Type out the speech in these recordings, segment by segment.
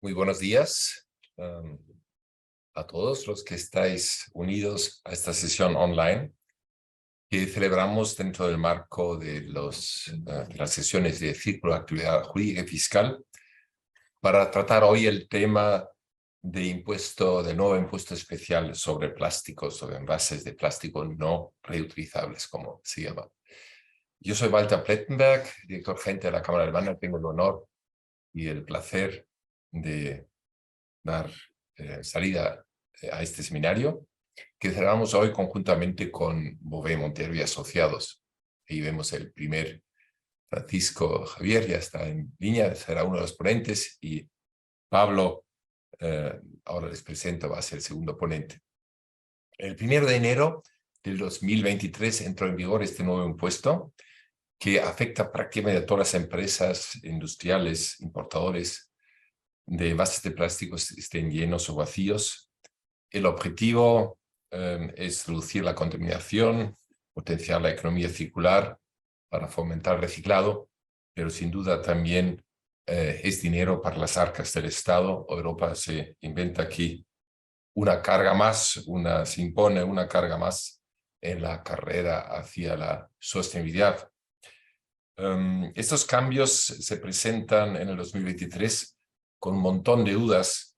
Muy buenos días a todos los que estáis unidos a esta sesión online que celebramos dentro del marco de las sesiones de Círculo de Actividad Jurídica y Fiscal para tratar hoy el tema del nuevo impuesto especial sobre plásticos, sobre envases de plástico no reutilizables, como se llama. Yo soy Walter Plettenberg, director gerente de la Cámara Alemana. Tengo el honor y el placer de dar salida a este seminario que celebramos hoy conjuntamente con Bové Montero y Asociados. Ahí vemos el primer, Francisco Javier, ya está en línea, será uno de los ponentes, y Pablo, ahora les presento, va a ser el segundo ponente. El 1 de enero del 2023 entró en vigor este nuevo impuesto que afecta prácticamente a todas las empresas industriales, importadores de envases de plásticos, estén llenos o vacíos. El objetivo es reducir la contaminación, potenciar la economía circular para fomentar el reciclado, pero sin duda también es dinero para las arcas del Estado. Europa se inventa aquí una carga más, se impone una carga más en la carrera hacia la sostenibilidad. Estos cambios se presentan en el 2023 con un montón de dudas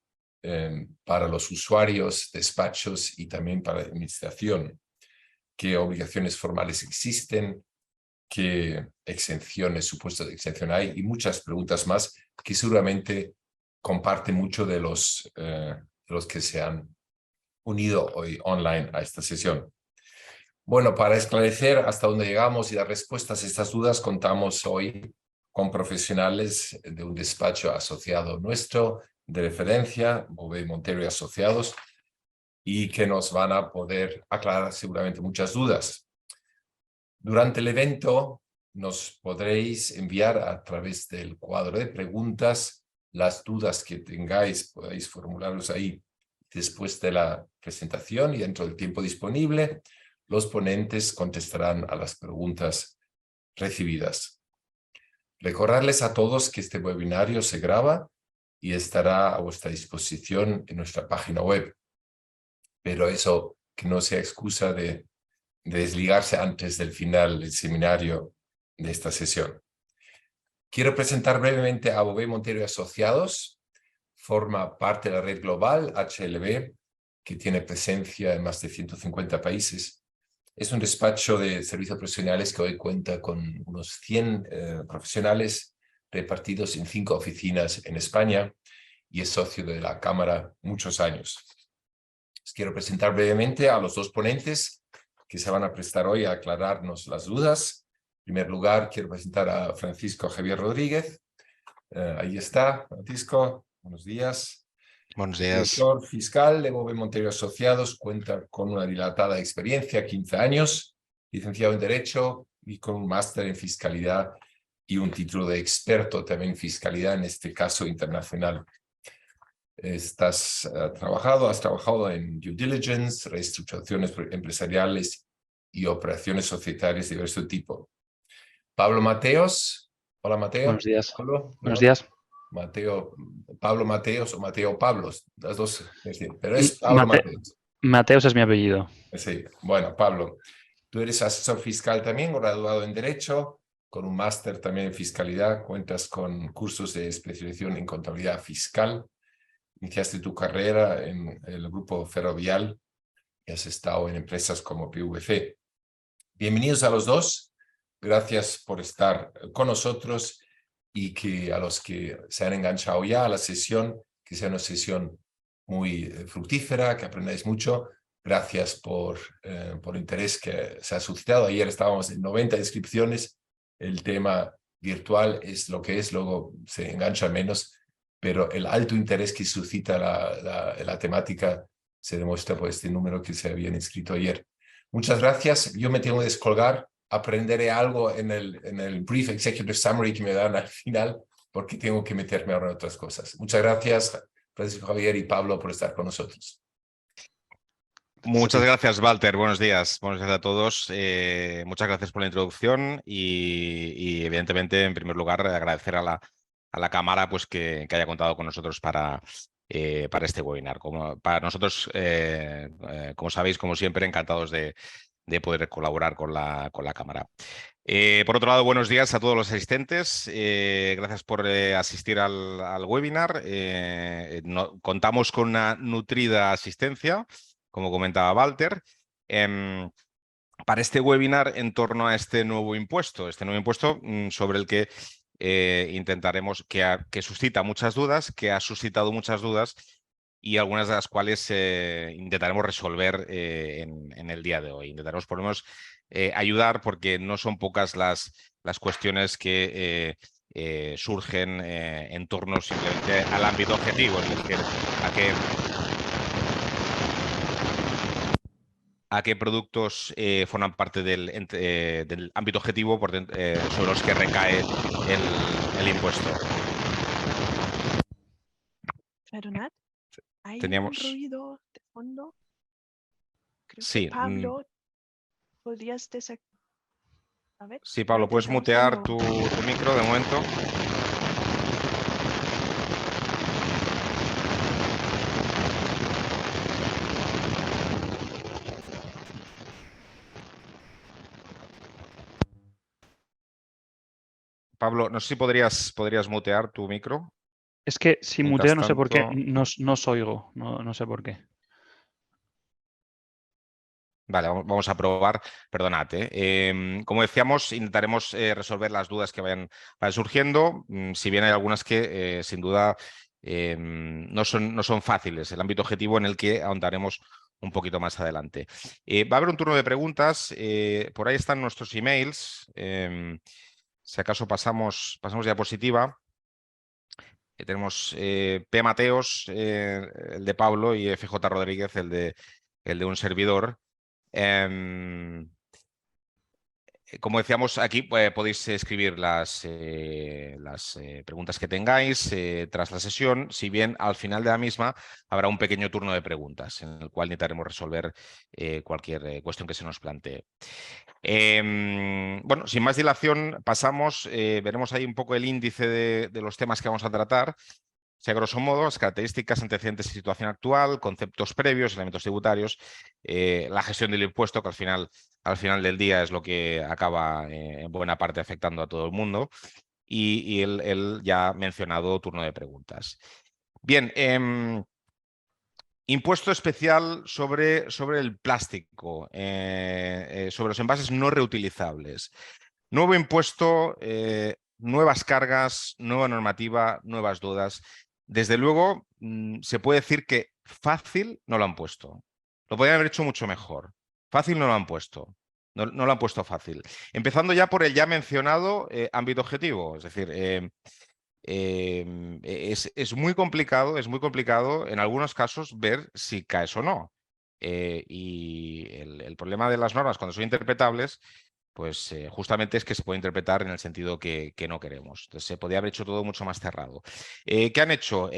para los usuarios, despachos y también para la administración. ¿Qué obligaciones formales existen? ¿Qué exenciones, supuestas de exención hay? Y muchas preguntas más que seguramente comparten mucho de los que se han unido hoy online a esta sesión. Bueno, para esclarecer hasta dónde llegamos y dar respuestas a estas dudas, contamos hoy con profesionales de un despacho asociado nuestro de referencia, Bové Montero y Asociados, y que nos van a poder aclarar seguramente muchas dudas. Durante el evento nos podréis enviar a través del cuadro de preguntas las dudas que tengáis, podéis formularlos ahí después de la presentación y dentro del tiempo disponible. Los ponentes contestarán a las preguntas recibidas. Recordarles a todos que este webinario se graba y estará a vuestra disposición en nuestra página web. Pero eso que no sea excusa de desligarse antes del final del seminario de esta sesión. Quiero presentar brevemente a Bové Montero y Asociados. Forma parte de la red global HLB, que tiene presencia en más de 150 países. Es un despacho de servicios profesionales que hoy cuenta con unos 100 profesionales repartidos en 5 oficinas en España y es socio de la Cámara muchos años. Les quiero presentar brevemente a los dos ponentes que se van a prestar hoy a aclararnos las dudas. En primer lugar, quiero presentar a Francisco Javier Rodríguez. Ahí está, Francisco. Buenos días. Buenos días. Director fiscal de Bové Montero y Asociados, cuenta con una dilatada experiencia, 15 años, licenciado en Derecho y con un máster en Fiscalidad y un título de experto también en Fiscalidad, en este caso internacional. Has trabajado en due diligence, reestructuraciones empresariales y operaciones societarias de diverso tipo. Pablo Mateos. Hola, Mateo. Buenos días. Pablo, Buenos días. Pablo Mateos o Mateo Pablos, las dos, pero es Pablo Mateos. Mateos es mi apellido. Sí, bueno, Pablo, tú eres asesor fiscal también, graduado en Derecho, con un máster también en Fiscalidad, cuentas con cursos de especialización en Contabilidad Fiscal, iniciaste tu carrera en el Grupo Ferrovial y has estado en empresas como PVC. Bienvenidos a los dos, gracias por estar con nosotros y que a los que se han enganchado ya a la sesión, que sea una sesión muy fructífera, que aprendáis mucho. Gracias por el interés que se ha suscitado. Ayer estábamos en 90 inscripciones. El tema virtual es lo que es, luego se engancha menos, pero el alto interés que suscita la temática se demuestra por este número que se habían inscrito ayer. Muchas gracias. Yo me tengo que descolgar. Aprenderé algo en el brief executive summary que me dan al final, porque tengo que meterme ahora en otras cosas. Muchas gracias, Francisco Javier y Pablo, por estar con nosotros. Muchas gracias, Walter. Buenos días. Buenos días a todos. Muchas gracias por la introducción y evidentemente, en primer lugar, agradecer a a la Cámara pues, que haya contado con nosotros para este webinar. Para nosotros, como sabéis, como siempre, encantados de poder colaborar con la Cámara. Por otro lado, buenos días a todos los asistentes. Gracias por asistir al webinar. Contamos con una nutrida asistencia, como comentaba Walter, para este webinar en torno a este nuevo impuesto sobre el que intentaremos, que suscita muchas dudas, que ha suscitado muchas dudas y algunas de las cuales intentaremos resolver en el día de hoy. Intentaremos por lo menos ayudar, porque no son pocas las cuestiones que surgen en torno simplemente al ámbito objetivo, es decir, a qué productos forman parte del ámbito objetivo sobre los que recae el impuesto. Perdonad, hay Teníamos... un ruido de fondo. Creo sí, que Pablo, ¿podrías desactivar? Sí, Pablo, puedes mutear tu micro de momento. Pablo, no sé si podrías mutear tu micro. Es que si Mientras muteo no sé por qué, tanto... no os oigo, no sé por qué. Vale, vamos a probar. Perdonad. Como decíamos, intentaremos resolver las dudas que vayan surgiendo, si bien hay algunas que sin duda no son fáciles. El ámbito objetivo en el que ahondaremos un poquito más adelante. Va a haber un turno de preguntas. Por ahí están nuestros emails. Si acaso pasamos diapositiva. Tenemos P. Mateos, el de Pablo, y FJ Rodríguez, el de un servidor. Como decíamos, aquí podéis escribir las preguntas que tengáis tras la sesión, si bien al final de la misma habrá un pequeño turno de preguntas en el cual intentaremos resolver cualquier cuestión que se nos plantee. Bueno, sin más dilación, pasamos, veremos ahí un poco el índice de los temas que vamos a tratar. O sea, grosso modo, las características, antecedentes y situación actual, conceptos previos, elementos tributarios, la gestión del impuesto, que al final del día es lo que acaba en buena parte afectando a todo el mundo, y el ya mencionado turno de preguntas. Bien, impuesto especial sobre el plástico, sobre los envases no reutilizables. Nuevo impuesto, nuevas cargas, nueva normativa, nuevas dudas. Desde luego, se puede decir que fácil no lo han puesto. Lo podrían haber hecho mucho mejor. Fácil no lo han puesto. No lo han puesto fácil. Empezando ya por el ya mencionado ámbito objetivo. Es decir, es muy complicado en algunos casos ver si caes o no. Y el problema de las normas cuando son interpretables, pues justamente es que se puede interpretar en el sentido que no queremos. Entonces se podría haber hecho todo mucho más cerrado. ¿Qué han hecho?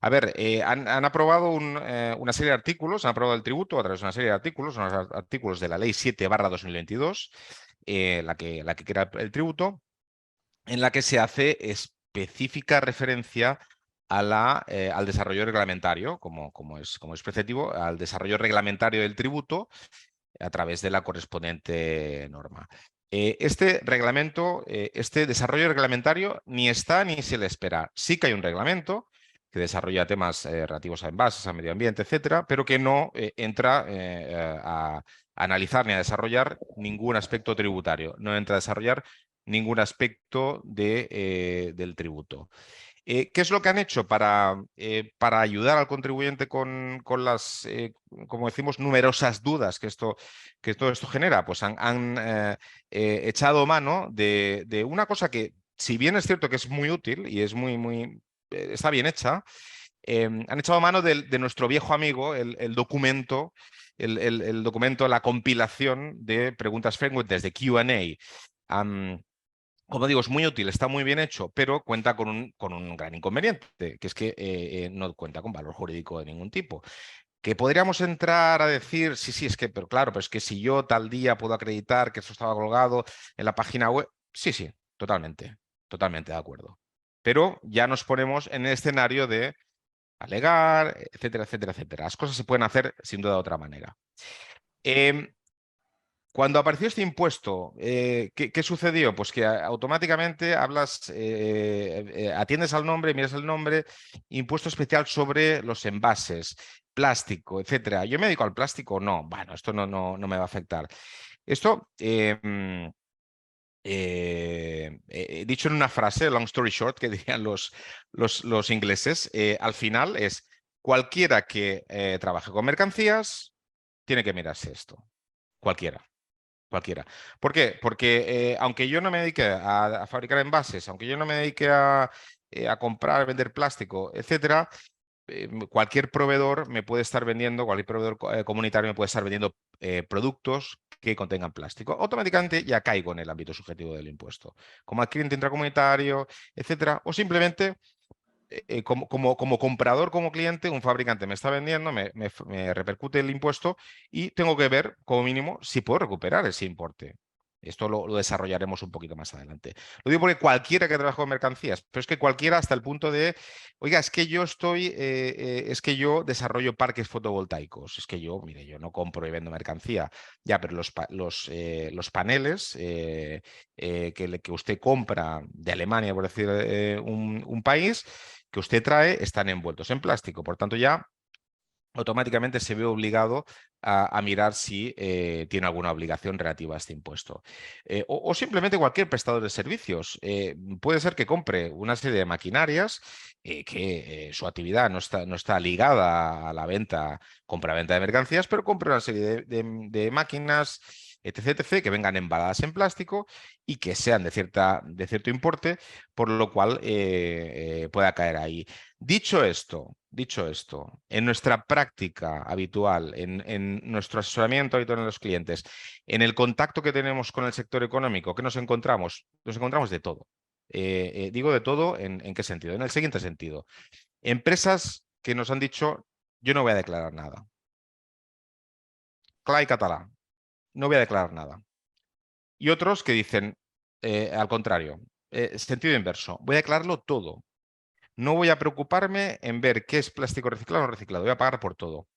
A ver, han aprobado una serie de artículos, han aprobado el tributo a través de una serie de artículos, unos artículos de la Ley 7/2022, la que crea el tributo, en la que se hace específica referencia al desarrollo reglamentario, como es preceptivo, al desarrollo reglamentario del tributo a través de la correspondiente norma. Este reglamento, este desarrollo reglamentario ni está ni se le espera. Sí que hay un reglamento que desarrolla temas relativos a envases, a medio ambiente, etcétera, pero que no entra a analizar ni a desarrollar ningún aspecto tributario, no entra a desarrollar ningún aspecto del tributo. ¿Qué es lo que han hecho para ayudar al contribuyente con las, como decimos, numerosas dudas que todo esto genera? Pues han echado mano de una cosa que, si bien es cierto que es muy útil y es está bien hecha, han echado mano de nuestro viejo amigo, el documento, el documento, la compilación de preguntas frecuentes de Q&A. Como digo, es muy útil, está muy bien hecho, pero cuenta con un gran inconveniente, que es que no cuenta con valor jurídico de ningún tipo. Que podríamos entrar a decir, sí, pero claro, pero es que si yo tal día puedo acreditar que eso estaba colgado en la página web, sí, totalmente de acuerdo. pero ya nos ponemos en el escenario de alegar, etcétera, etcétera, etcétera. Las cosas se pueden hacer sin duda de otra manera. Cuando apareció este impuesto, ¿qué sucedió? Pues que automáticamente atiendes al nombre, miras el nombre, impuesto especial sobre los envases, plástico, etcétera. ¿Yo me dedico al plástico? No. Bueno, esto no me va a afectar. Esto, dicho en una frase, long story short, que dirían los ingleses, al final es cualquiera que trabaje con mercancías tiene que mirarse esto. Cualquiera. ¿Por qué? Porque aunque yo no me dedique a fabricar envases, aunque yo no me dedique a comprar, vender plástico, etcétera, cualquier proveedor me puede estar vendiendo, cualquier proveedor comunitario me puede estar vendiendo productos que contengan plástico. Automáticamente ya caigo en el ámbito subjetivo del impuesto. Como adquirente intracomunitario, etcétera, o simplemente como comprador, como cliente, un fabricante me está vendiendo, me repercute el impuesto y tengo que ver, como mínimo, si puedo recuperar ese importe. Esto lo desarrollaremos un poquito más adelante. Lo digo porque cualquiera que trabaja con mercancías, pero es que cualquiera hasta el punto de, oiga, es que es que yo desarrollo parques fotovoltaicos, es que yo, mire, yo no compro y vendo mercancía, ya, pero los paneles que usted compra de Alemania, por decir un país, que usted trae están envueltos en plástico. Por tanto, ya automáticamente se ve obligado a mirar si tiene alguna obligación relativa a este impuesto. O simplemente cualquier prestador de servicios. Puede ser que compre una serie de maquinarias que su actividad no está ligada a la venta, compra-venta de mercancías, pero compre una serie de máquinas, etc., que vengan embaladas en plástico y que sean de cierto importe, por lo cual pueda caer ahí. Dicho esto, en nuestra práctica habitual, en nuestro asesoramiento habitual en los clientes, en el contacto que tenemos con el sector económico, ¿qué nos encontramos? Nos encontramos de todo. Digo de todo, ¿en qué sentido? En el siguiente sentido. Empresas que nos han dicho, yo no voy a declarar nada. Clar y catalán, no voy a declarar nada. Y otros que dicen, al contrario, sentido inverso, voy a declararlo todo. No voy a preocuparme en ver qué es plástico reciclado o no reciclado, voy a pagar por todo.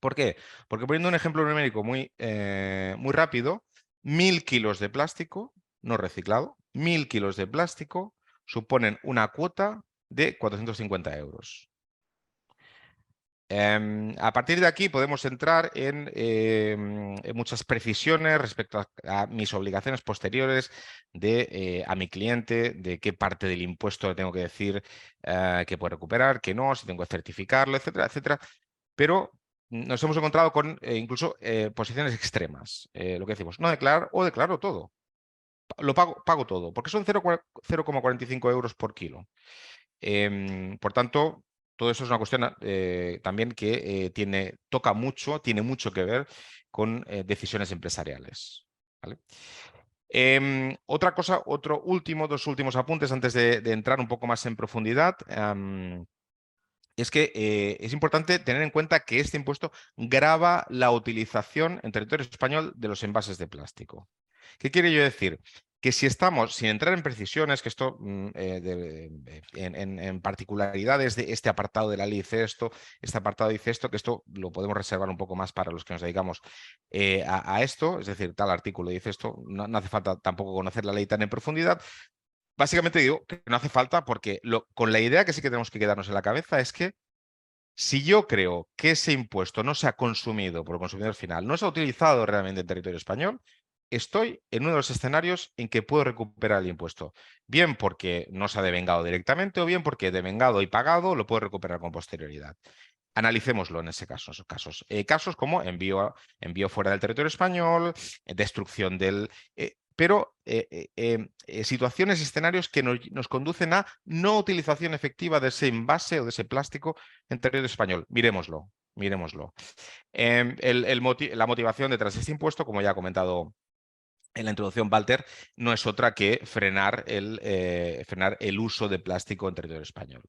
¿Por qué? Porque poniendo un ejemplo numérico muy rápido, 1.000 kilos de plástico no reciclado, 1.000 kilos de plástico suponen una cuota de 450 euros. A partir de aquí podemos entrar en muchas precisiones respecto a mis obligaciones posteriores a mi cliente, de qué parte del impuesto le tengo que decir que puede recuperar, que no, si tengo que certificarlo, etcétera, etcétera. Pero nos hemos encontrado con incluso posiciones extremas. Lo que decimos, no declarar o declaro todo. Lo pago todo, porque son 0,45 euros por kilo. Por tanto, todo eso es una cuestión también que tiene mucho que ver con decisiones empresariales. ¿Vale? Otra cosa, dos últimos apuntes antes de entrar un poco más en profundidad. Es que es importante tener en cuenta que este impuesto grava la utilización en territorio español de los envases de plástico. ¿Qué quiere yo decir? Que si estamos, sin entrar en precisiones, que esto en particularidades de este apartado de la ley dice esto, este apartado dice esto, que esto lo podemos reservar un poco más para los que nos dedicamos a esto, es decir, tal artículo dice esto, no hace falta tampoco conocer la ley tan en profundidad. Básicamente digo que no hace falta porque con la idea que sí que tenemos que quedarnos en la cabeza es que si yo creo que ese impuesto no se ha consumido por el consumidor final, no se ha utilizado realmente en territorio español, estoy en uno de los escenarios en que puedo recuperar el impuesto. Bien porque no se ha devengado directamente o bien porque devengado y pagado lo puedo recuperar con posterioridad. Analicémoslo en esos casos. Casos como envío fuera del territorio español, destrucción del... pero situaciones y escenarios que nos conducen a no utilización efectiva de ese envase o de ese plástico en territorio español. Miremoslo. La motivación detrás de este impuesto, como ya ha comentado en la introducción Walter, no es otra que frenar el uso de plástico en territorio español.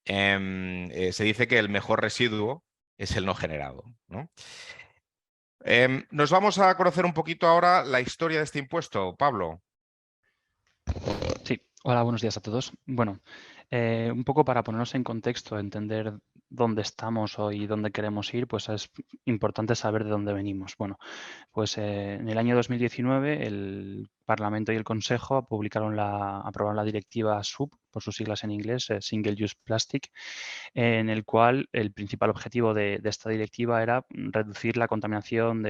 Se dice que el mejor residuo es el no generado, ¿no? Nos vamos a conocer un poquito ahora la historia de este impuesto, Pablo. Sí, hola, buenos días a todos. Bueno, un poco para ponernos en contexto, entender dónde estamos hoy y dónde queremos ir, pues es importante saber de dónde venimos. Bueno, pues en el año 2019 el Parlamento y el Consejo aprobaron la directiva SUP, por sus siglas en inglés, Single Use Plastic, en el cual el principal objetivo de esta directiva era reducir la contaminación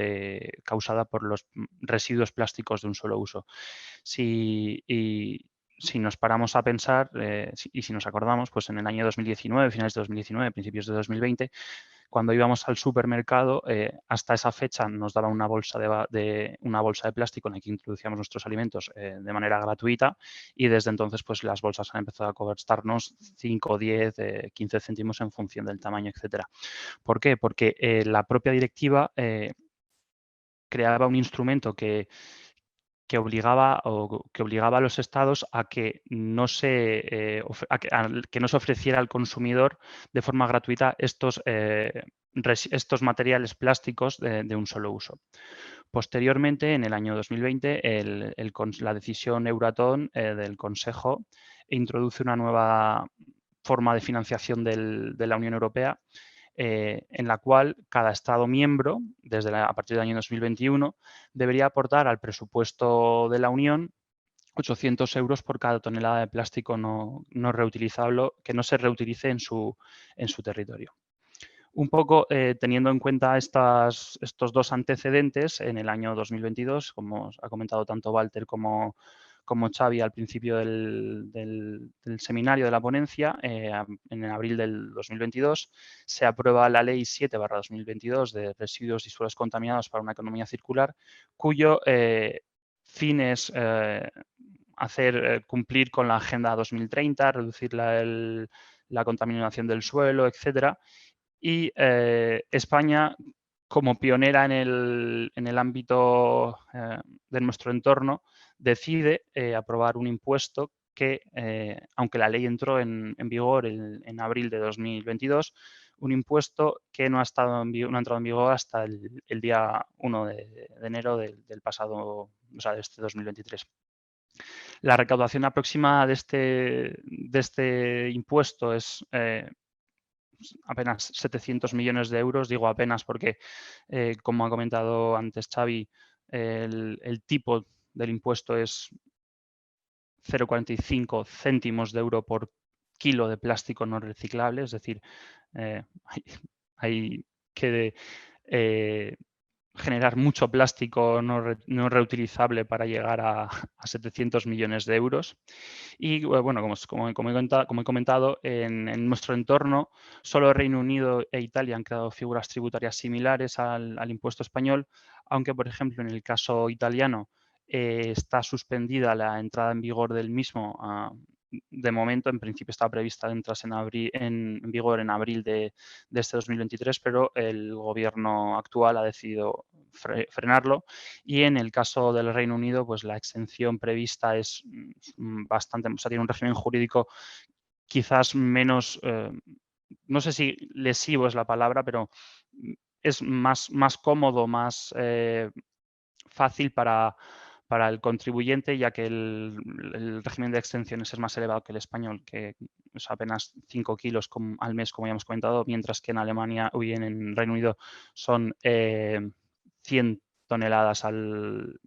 causada por los residuos plásticos de un solo uso. Si nos paramos a pensar y si nos acordamos, pues en el año 2019, finales de 2019, principios de 2020, cuando íbamos al supermercado, hasta esa fecha nos daba una bolsa de plástico en la que introducíamos nuestros alimentos de manera gratuita, y desde entonces pues las bolsas han empezado a costarnos 5, 10, 15 céntimos en función del tamaño, etcétera. ¿Por qué? Porque la propia directiva creaba un instrumento que obligaba a los estados a que no se ofreciera al consumidor de forma gratuita estos materiales plásticos de un solo uso. Posteriormente, en el año 2020, la decisión Euratom del Consejo introduce una nueva forma de financiación de la Unión Europea, en la cual cada Estado miembro, a partir del año 2021, debería aportar al presupuesto de la Unión 800 euros por cada tonelada de plástico no reutilizable que no se reutilice en su territorio. Un poco teniendo en cuenta estos dos antecedentes, en el año 2022, como ha comentado tanto Walter como Xavi al principio del seminario de la ponencia, en abril del 2022, se aprueba la Ley 7/2022 de residuos y suelos contaminados para una economía circular, cuyo fin es cumplir con la Agenda 2030, reducir la contaminación del suelo, etcétera. Y España, como pionera en el ámbito de nuestro entorno, decide aprobar un impuesto que, aunque la ley entró en vigor en abril de 2022, un impuesto que no ha entrado en vigor hasta el día 1 de enero del pasado, o sea, de este 2023. La recaudación aproximada de este impuesto es apenas 700 millones de euros. Digo apenas porque, como ha comentado antes Xavi, el tipo del impuesto es 0,45 céntimos de euro por kilo de plástico no reciclable. Es decir, hay que generar mucho plástico no reutilizable para llegar a 700 millones de euros. Y bueno, como he comentado, en nuestro entorno, solo Reino Unido e Italia han creado figuras tributarias similares al impuesto español, aunque, por ejemplo, en el caso italiano está suspendida la entrada en vigor del mismo. De momento, en principio, estaba prevista entrarse en vigor en abril de este 2023, pero el gobierno actual ha decidido frenarlo. Y en el caso del Reino Unido, pues la exención prevista es bastante, o sea, tiene un régimen jurídico quizás menos, no sé si lesivo es la palabra, pero es más cómodo, más fácil para el contribuyente, ya que el régimen de exenciones es más elevado que el español, que es apenas 5 kilos al mes, como ya hemos comentado, mientras que en Alemania o bien en Reino Unido son 100 toneladas al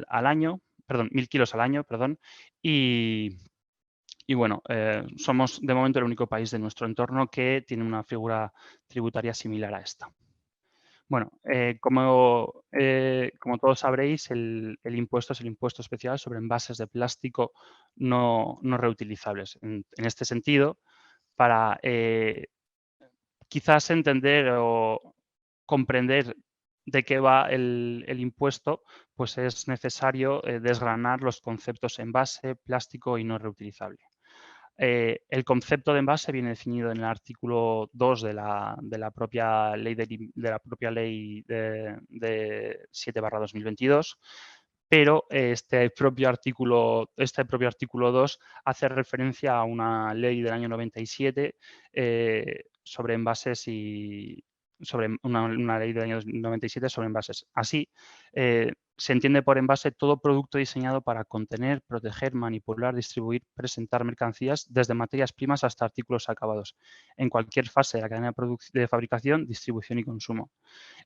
año, perdón, 1.000 kilos al año, perdón, y bueno, somos de momento el único país de nuestro entorno que tiene una figura tributaria similar a esta. Bueno, como todos sabréis, el impuesto es el impuesto especial sobre envases de plástico no reutilizables. En este sentido, para quizás entender o comprender de qué va el impuesto, pues es necesario desgranar los conceptos envase, plástico y no reutilizable. El concepto de envase viene definido en el artículo 2 de la propia ley de 7/2022, pero este propio artículo 2 hace referencia a una ley del año 97 sobre envases y sobre una ley del año 97 sobre envases. Así, se entiende por envase todo producto diseñado para contener, proteger, manipular, distribuir, presentar mercancías desde materias primas hasta artículos acabados, en cualquier fase de la cadena de fabricación, distribución y consumo.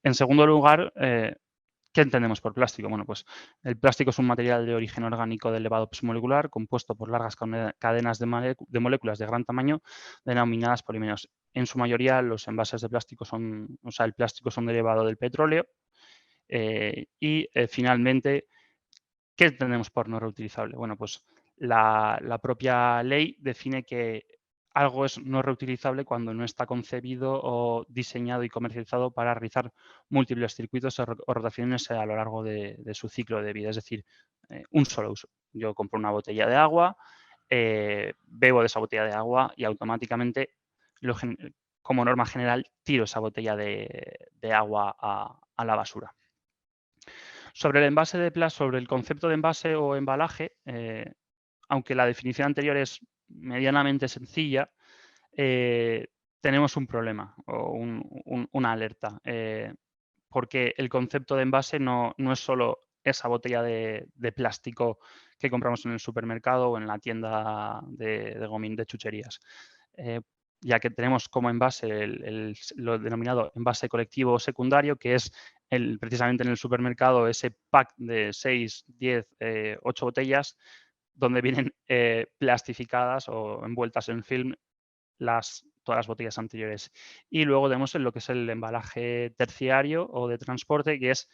En segundo lugar, ¿qué entendemos por plástico? Bueno, pues el plástico es un material de origen orgánico de elevado peso molecular compuesto por largas cadenas de moléculas de gran tamaño denominadas polímeros. En su mayoría los envases de plástico el plástico son derivado del petróleo. Finalmente, ¿qué entendemos por no reutilizable? Bueno, pues la propia ley define que algo es no reutilizable cuando no está concebido o diseñado y comercializado para realizar múltiples circuitos o rotaciones a lo largo de su ciclo de vida, es decir, un solo uso. Yo compro una botella de agua, bebo de esa botella de agua y automáticamente, como norma general, tiro esa botella de agua a la basura. Sobre el concepto de envase o embalaje, aunque la definición anterior es medianamente sencilla, tenemos un problema o una alerta, porque el concepto de envase no es solo esa botella de plástico que compramos en el supermercado o en la tienda de chucherías. Ya que tenemos como envase lo denominado envase colectivo o secundario, que es precisamente en el supermercado ese pack de 6, 10, 8 botellas donde vienen plastificadas o envueltas en film todas las botellas anteriores. Y luego tenemos lo que es el embalaje terciario o de transporte, que es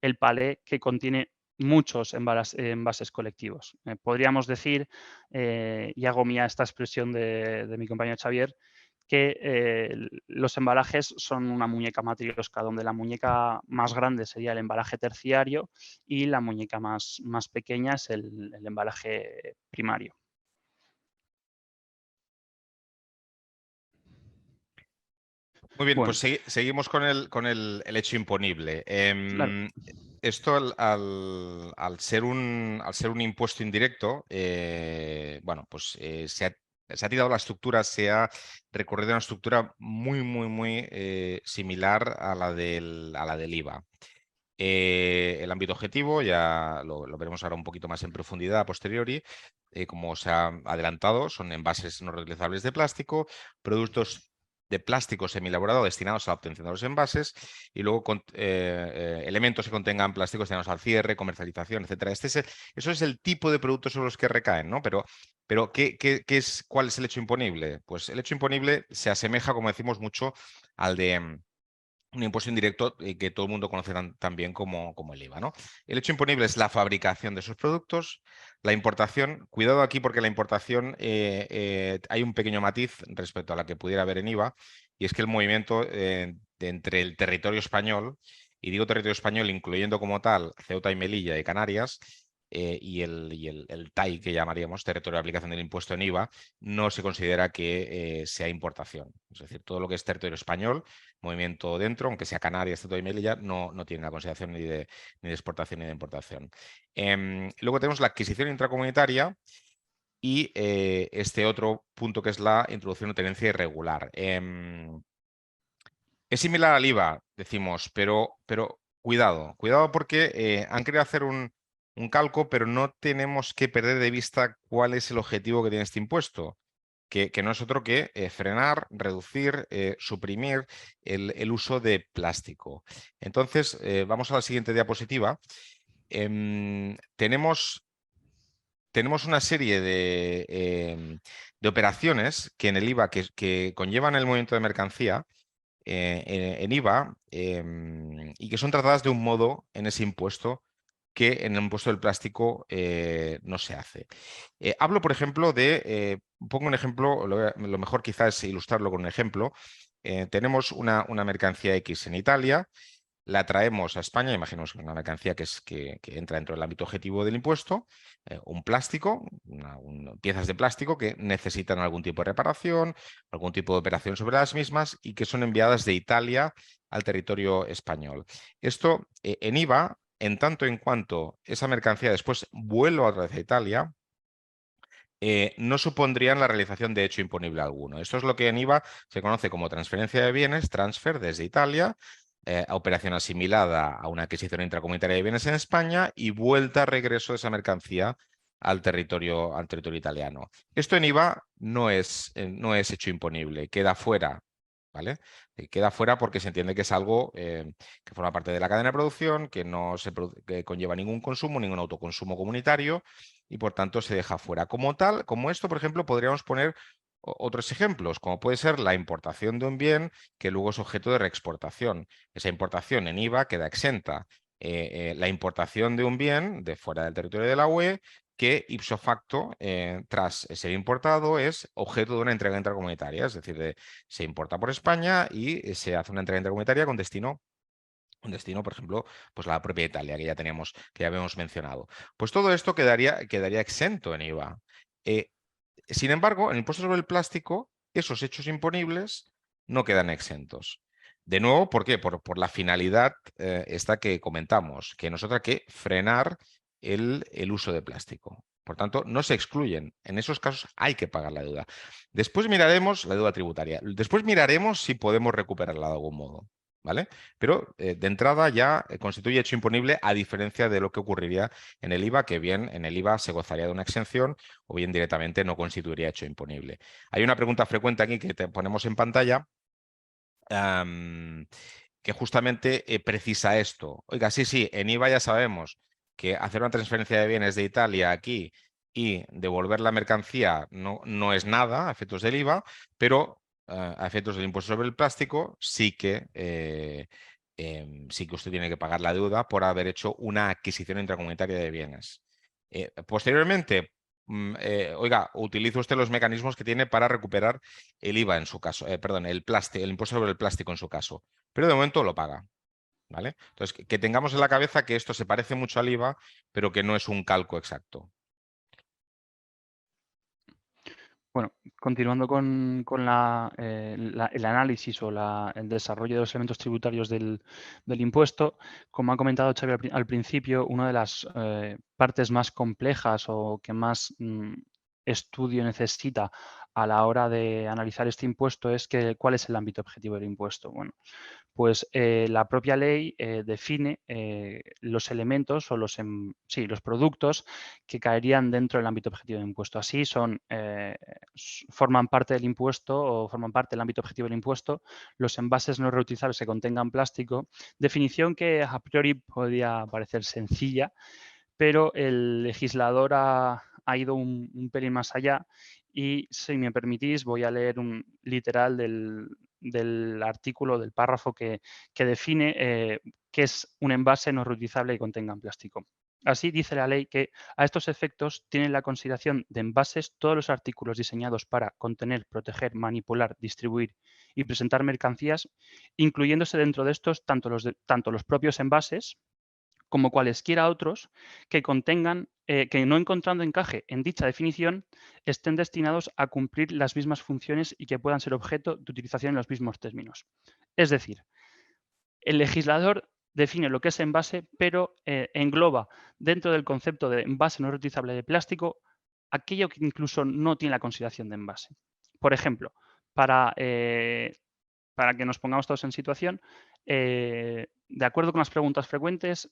el palé que contiene muchos envases colectivos. Podríamos decir, y hago mía esta expresión de mi compañero Xavier, que los embalajes son una muñeca matriosca, donde la muñeca más grande sería el embalaje terciario y la muñeca más pequeña es el embalaje primario. Muy bien, Bueno, pues seguimos con el hecho imponible. claro. Esto al ser un impuesto indirecto, bueno, pues se ha tirado la estructura, se ha recorrido una estructura muy similar a la del IVA. El ámbito objetivo ya lo veremos ahora un poquito más en profundidad a posteriori. Como se ha adelantado, son envases no reutilizables de plástico, productos de plástico semielaborado destinados a la obtención de los envases y luego elementos que contengan plásticos destinados al cierre, comercialización, etcétera. Eso es el tipo de productos sobre los que recaen, ¿no? Pero ¿cuál es el hecho imponible? Pues el hecho imponible se asemeja, como decimos, mucho al de un impuesto indirecto que todo el mundo conoce tan bien como el IVA, ¿no? El hecho imponible es la fabricación de esos productos, la importación. Cuidado aquí porque la importación hay un pequeño matiz respecto a la que pudiera haber en IVA, y es que el movimiento entre el territorio español, y digo territorio español incluyendo como tal Ceuta y Melilla y Canarias, y el TAI, que llamaríamos territorio de aplicación del impuesto en IVA, no se considera que sea importación. Es decir, todo lo que es territorio español, movimiento dentro, aunque sea Canarias, Ceuta y Melilla, no tiene la consideración ni de exportación ni de importación. Luego tenemos la adquisición intracomunitaria y este otro punto que es la introducción de tenencia irregular. Es similar al IVA, decimos, pero cuidado porque han querido hacer un calco, pero no tenemos que perder de vista cuál es el objetivo que tiene este impuesto, que no es otro que frenar, reducir, suprimir el uso de plástico. Entonces, vamos a la siguiente diapositiva. Tenemos una serie de operaciones que en el IVA que conllevan el movimiento de mercancía en IVA y que son tratadas de un modo en ese impuesto que en el impuesto del plástico no se hace. Hablo, por ejemplo, pongo un ejemplo, lo mejor quizás es ilustrarlo con un ejemplo. Tenemos una mercancía X en Italia, la traemos a España, imaginemos que es una mercancía que entra dentro del ámbito objetivo del impuesto, un plástico, piezas de plástico que necesitan algún tipo de reparación, algún tipo de operación sobre las mismas y que son enviadas de Italia al territorio español. Esto en IVA, en tanto en cuanto esa mercancía después vuelva otra vez a Italia, no supondrían la realización de hecho imponible alguno. Esto es lo que en IVA se conoce como transferencia de bienes, transfer desde Italia, operación asimilada a una adquisición intracomunitaria de bienes en España y vuelta a regreso de esa mercancía al territorio italiano. Esto en IVA no es hecho imponible, queda fuera. ¿Vale? Queda fuera porque se entiende que es algo que forma parte de la cadena de producción, que no que conlleva ningún consumo, ningún autoconsumo comunitario y por tanto se deja fuera. Como tal, como esto, por ejemplo, podríamos poner otros ejemplos, como puede ser la importación de un bien que luego es objeto de reexportación. Esa importación en IVA queda exenta. La importación de un bien de fuera del territorio de la UE que ipso facto, tras ser importado, es objeto de una entrega intracomunitaria, es decir, se importa por España y se hace una entrega intracomunitaria con destino, por ejemplo, pues la propia Italia, que ya habíamos mencionado. Pues todo esto quedaría exento en IVA. Sin embargo, en el impuesto sobre el plástico, esos hechos imponibles no quedan exentos. De nuevo, ¿por qué? Por la finalidad esta que comentamos, que nos otra que frenar el uso de plástico. Por tanto, no se excluyen. En esos casos hay que pagar la deuda. Después miraremos la deuda tributaria. Después miraremos si podemos recuperarla de algún modo. ¿Vale? Pero de entrada ya constituye hecho imponible, a diferencia de lo que ocurriría en el IVA, que bien en el IVA se gozaría de una exención o bien directamente no constituiría hecho imponible. Hay una pregunta frecuente aquí que te ponemos en pantalla que justamente precisa esto. Oiga, sí, en IVA ya sabemos que hacer una transferencia de bienes de Italia aquí y devolver la mercancía no es nada a efectos del IVA, pero a efectos del impuesto sobre el plástico sí que usted tiene que pagar la deuda por haber hecho una adquisición intracomunitaria de bienes. Posteriormente, oiga, utilice usted los mecanismos que tiene para recuperar el IVA en su caso, perdón, el impuesto sobre el plástico en su caso, pero de momento lo paga. ¿Vale? Entonces, que tengamos en la cabeza que esto se parece mucho al IVA, pero que no es un calco exacto. Bueno, continuando con el análisis o el desarrollo de los elementos tributarios del impuesto, como ha comentado Xavi al principio, una de las partes más complejas o que más estudio necesita a la hora de analizar este impuesto es cuál es el ámbito objetivo del impuesto. Bueno, pues la propia ley define los elementos o los productos que caerían dentro del ámbito objetivo del impuesto. Así forman parte del impuesto o forman parte del ámbito objetivo del impuesto los envases no reutilizables que contengan plástico, definición que a priori podría parecer sencilla, pero el legislador ha ido un pelín más allá y, si me permitís, voy a leer un literal del artículo, del párrafo que define qué es un envase no reutilizable que contenga plástico. Así dice la ley que a estos efectos tienen la consideración de envases todos los artículos diseñados para contener, proteger, manipular, distribuir y presentar mercancías, incluyéndose dentro de estos tanto los propios envases como cualesquiera otros que contengan, que no encontrando encaje en dicha definición, estén destinados a cumplir las mismas funciones y que puedan ser objeto de utilización en los mismos términos. Es decir, el legislador define lo que es envase, pero engloba dentro del concepto de envase no reutilizable de plástico aquello que incluso no tiene la consideración de envase. Por ejemplo, para que nos pongamos todos en situación, de acuerdo con las preguntas frecuentes,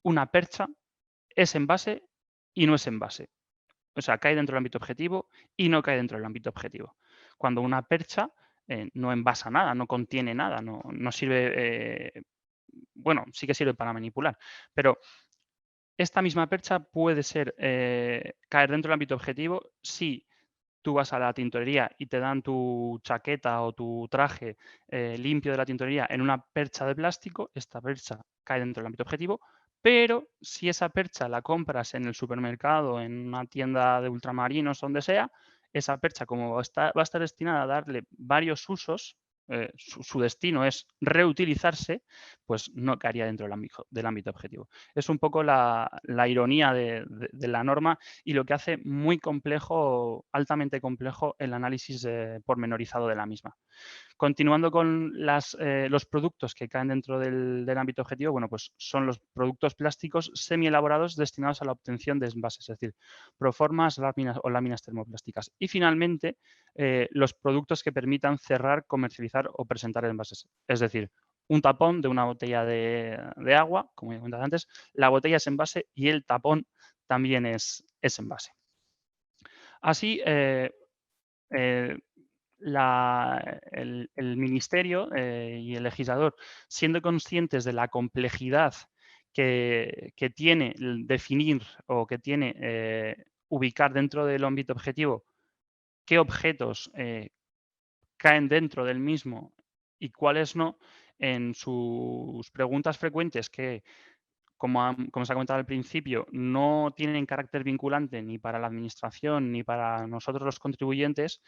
una percha es envase y no es envase. O sea, cae dentro del ámbito objetivo y no cae dentro del ámbito objetivo. Cuando una percha no envasa nada, no contiene nada, no sirve, bueno, sí que sirve para manipular, pero esta misma percha puede caer dentro del ámbito objetivo si tú vas a la tintorería y te dan tu chaqueta o tu traje limpio de la tintorería en una percha de plástico, esta percha cae dentro del ámbito objetivo, pero si esa percha la compras en el supermercado, en una tienda de ultramarinos, donde sea, esa percha, como va a estar destinada a darle varios usos, su destino es reutilizarse, pues no caería dentro del ámbito objetivo. Es un poco la ironía de la norma y lo que hace muy complejo, altamente complejo, el análisis pormenorizado de la misma. Continuando con los productos que caen dentro del ámbito objetivo, bueno, pues son los productos plásticos semielaborados destinados a la obtención de envases, es decir, proformas, láminas o láminas termoplásticas. Y finalmente, los productos que permitan cerrar, comercializar o presentar envases, es decir, un tapón de una botella de agua, como he comentado antes, la botella es envase y el tapón también es envase. Así, el Ministerio y el legislador, siendo conscientes de la complejidad que tiene el definir o que tiene ubicar dentro del ámbito objetivo qué objetos caen dentro del mismo y cuáles no, en sus preguntas frecuentes que, como se ha comentado al principio, no tienen carácter vinculante ni para la administración ni para nosotros los contribuyentes,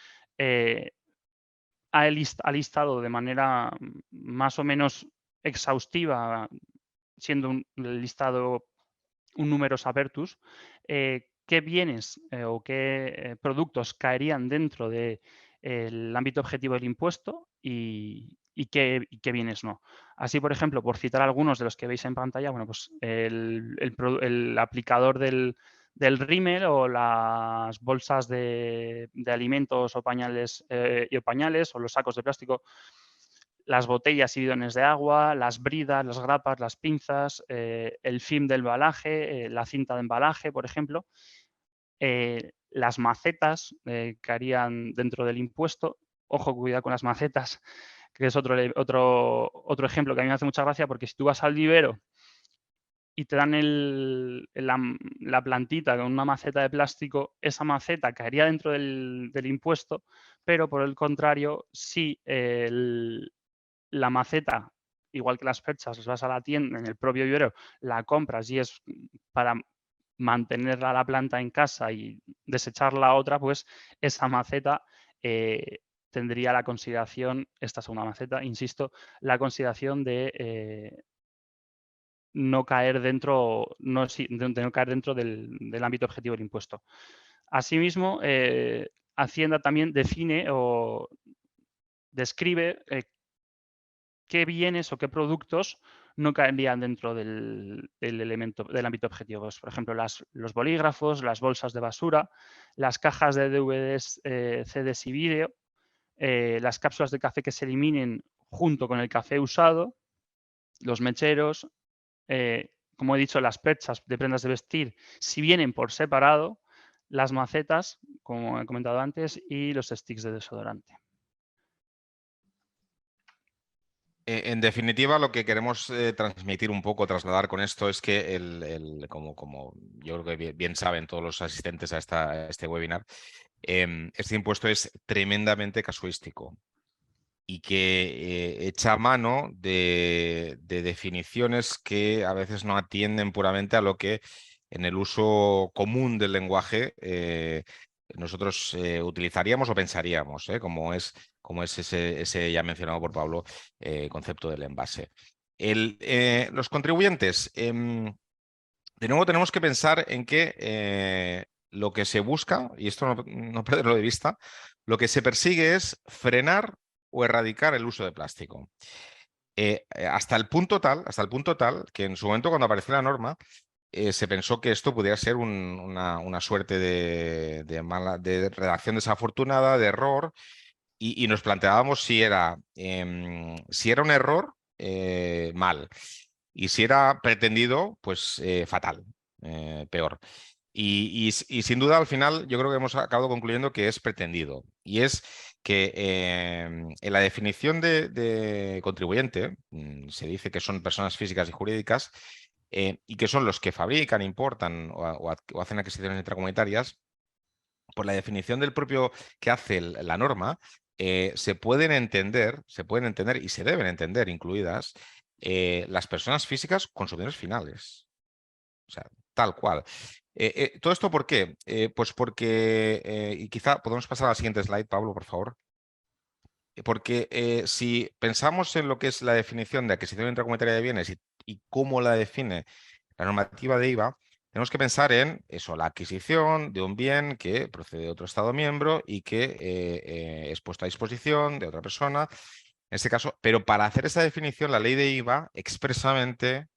ha listado de manera más o menos exhaustiva, siendo un listado un numerus apertus, qué bienes o qué productos caerían dentro del ámbito objetivo del impuesto y qué bienes no. Así, por ejemplo, por citar algunos de los que veis en pantalla, bueno, pues el aplicador del rímel o las bolsas de alimentos o pañales o los sacos de plástico, las botellas y bidones de agua, las bridas, las grapas, las pinzas, el film del embalaje, la cinta de embalaje, por ejemplo, las macetas que harían dentro del impuesto. Ojo, cuidado con las macetas, que es otro ejemplo que a mí me hace mucha gracia, porque si tú vas al vivero y te dan la plantita con una maceta de plástico, esa maceta caería dentro del impuesto, pero por el contrario, si la maceta, igual que las perchas, vas a la tienda, en el propio vivero, la compras y es para mantenerla la planta en casa y desechar la otra, pues esa maceta tendría la consideración, esta segunda maceta, insisto, la consideración de no caer dentro, de no caer dentro del ámbito objetivo del impuesto. Asimismo, Hacienda también define o describe qué bienes o qué productos no caerían dentro del ámbito objetivo. Pues, por ejemplo, los bolígrafos, las bolsas de basura, las cajas de DVDs, CDs y vídeo, las cápsulas de café que se eliminen junto con el café usado, los mecheros, como he dicho, las perchas de prendas de vestir, si vienen por separado, las macetas, como he comentado antes, y los sticks de desodorante. En definitiva, lo que queremos transmitir un poco, trasladar con esto es que, como yo creo que bien saben todos los asistentes a este webinar, este impuesto es tremendamente casuístico y que echa mano de definiciones que a veces no atienden puramente a lo que en el uso común del lenguaje nosotros utilizaríamos o pensaríamos, como es ese ya mencionado por Pablo concepto del envase. Los contribuyentes, de nuevo tenemos que pensar en que lo que se busca, y esto no perderlo de vista, lo que se persigue es frenar o erradicar el uso de plástico. Hasta el punto tal que en su momento, cuando apareció la norma, se pensó que esto pudiera ser una suerte de redacción desafortunada, de error, y nos planteábamos si era un error, mal, y si era pretendido, pues fatal, peor. Y sin duda, al final, yo creo que hemos acabado concluyendo que es pretendido. Y es que en la definición de contribuyente se dice que son personas físicas y jurídicas y que son los que fabrican, importan o hacen adquisiciones intracomunitarias. Por la definición del propio que hace la norma, se pueden entender y se deben entender incluidas las personas físicas consumidores finales. O sea, tal cual. ¿Todo esto por qué? Pues porque, y quizá podemos pasar a la siguiente slide, Pablo, por favor. Porque si pensamos en lo que es la definición de adquisición intracomunitaria de bienes y cómo la define la normativa de IVA, tenemos que pensar en eso, la adquisición de un bien que procede de otro Estado miembro y que es puesto a disposición de otra persona, en este caso. Pero para hacer esa definición, la ley de IVA expresamente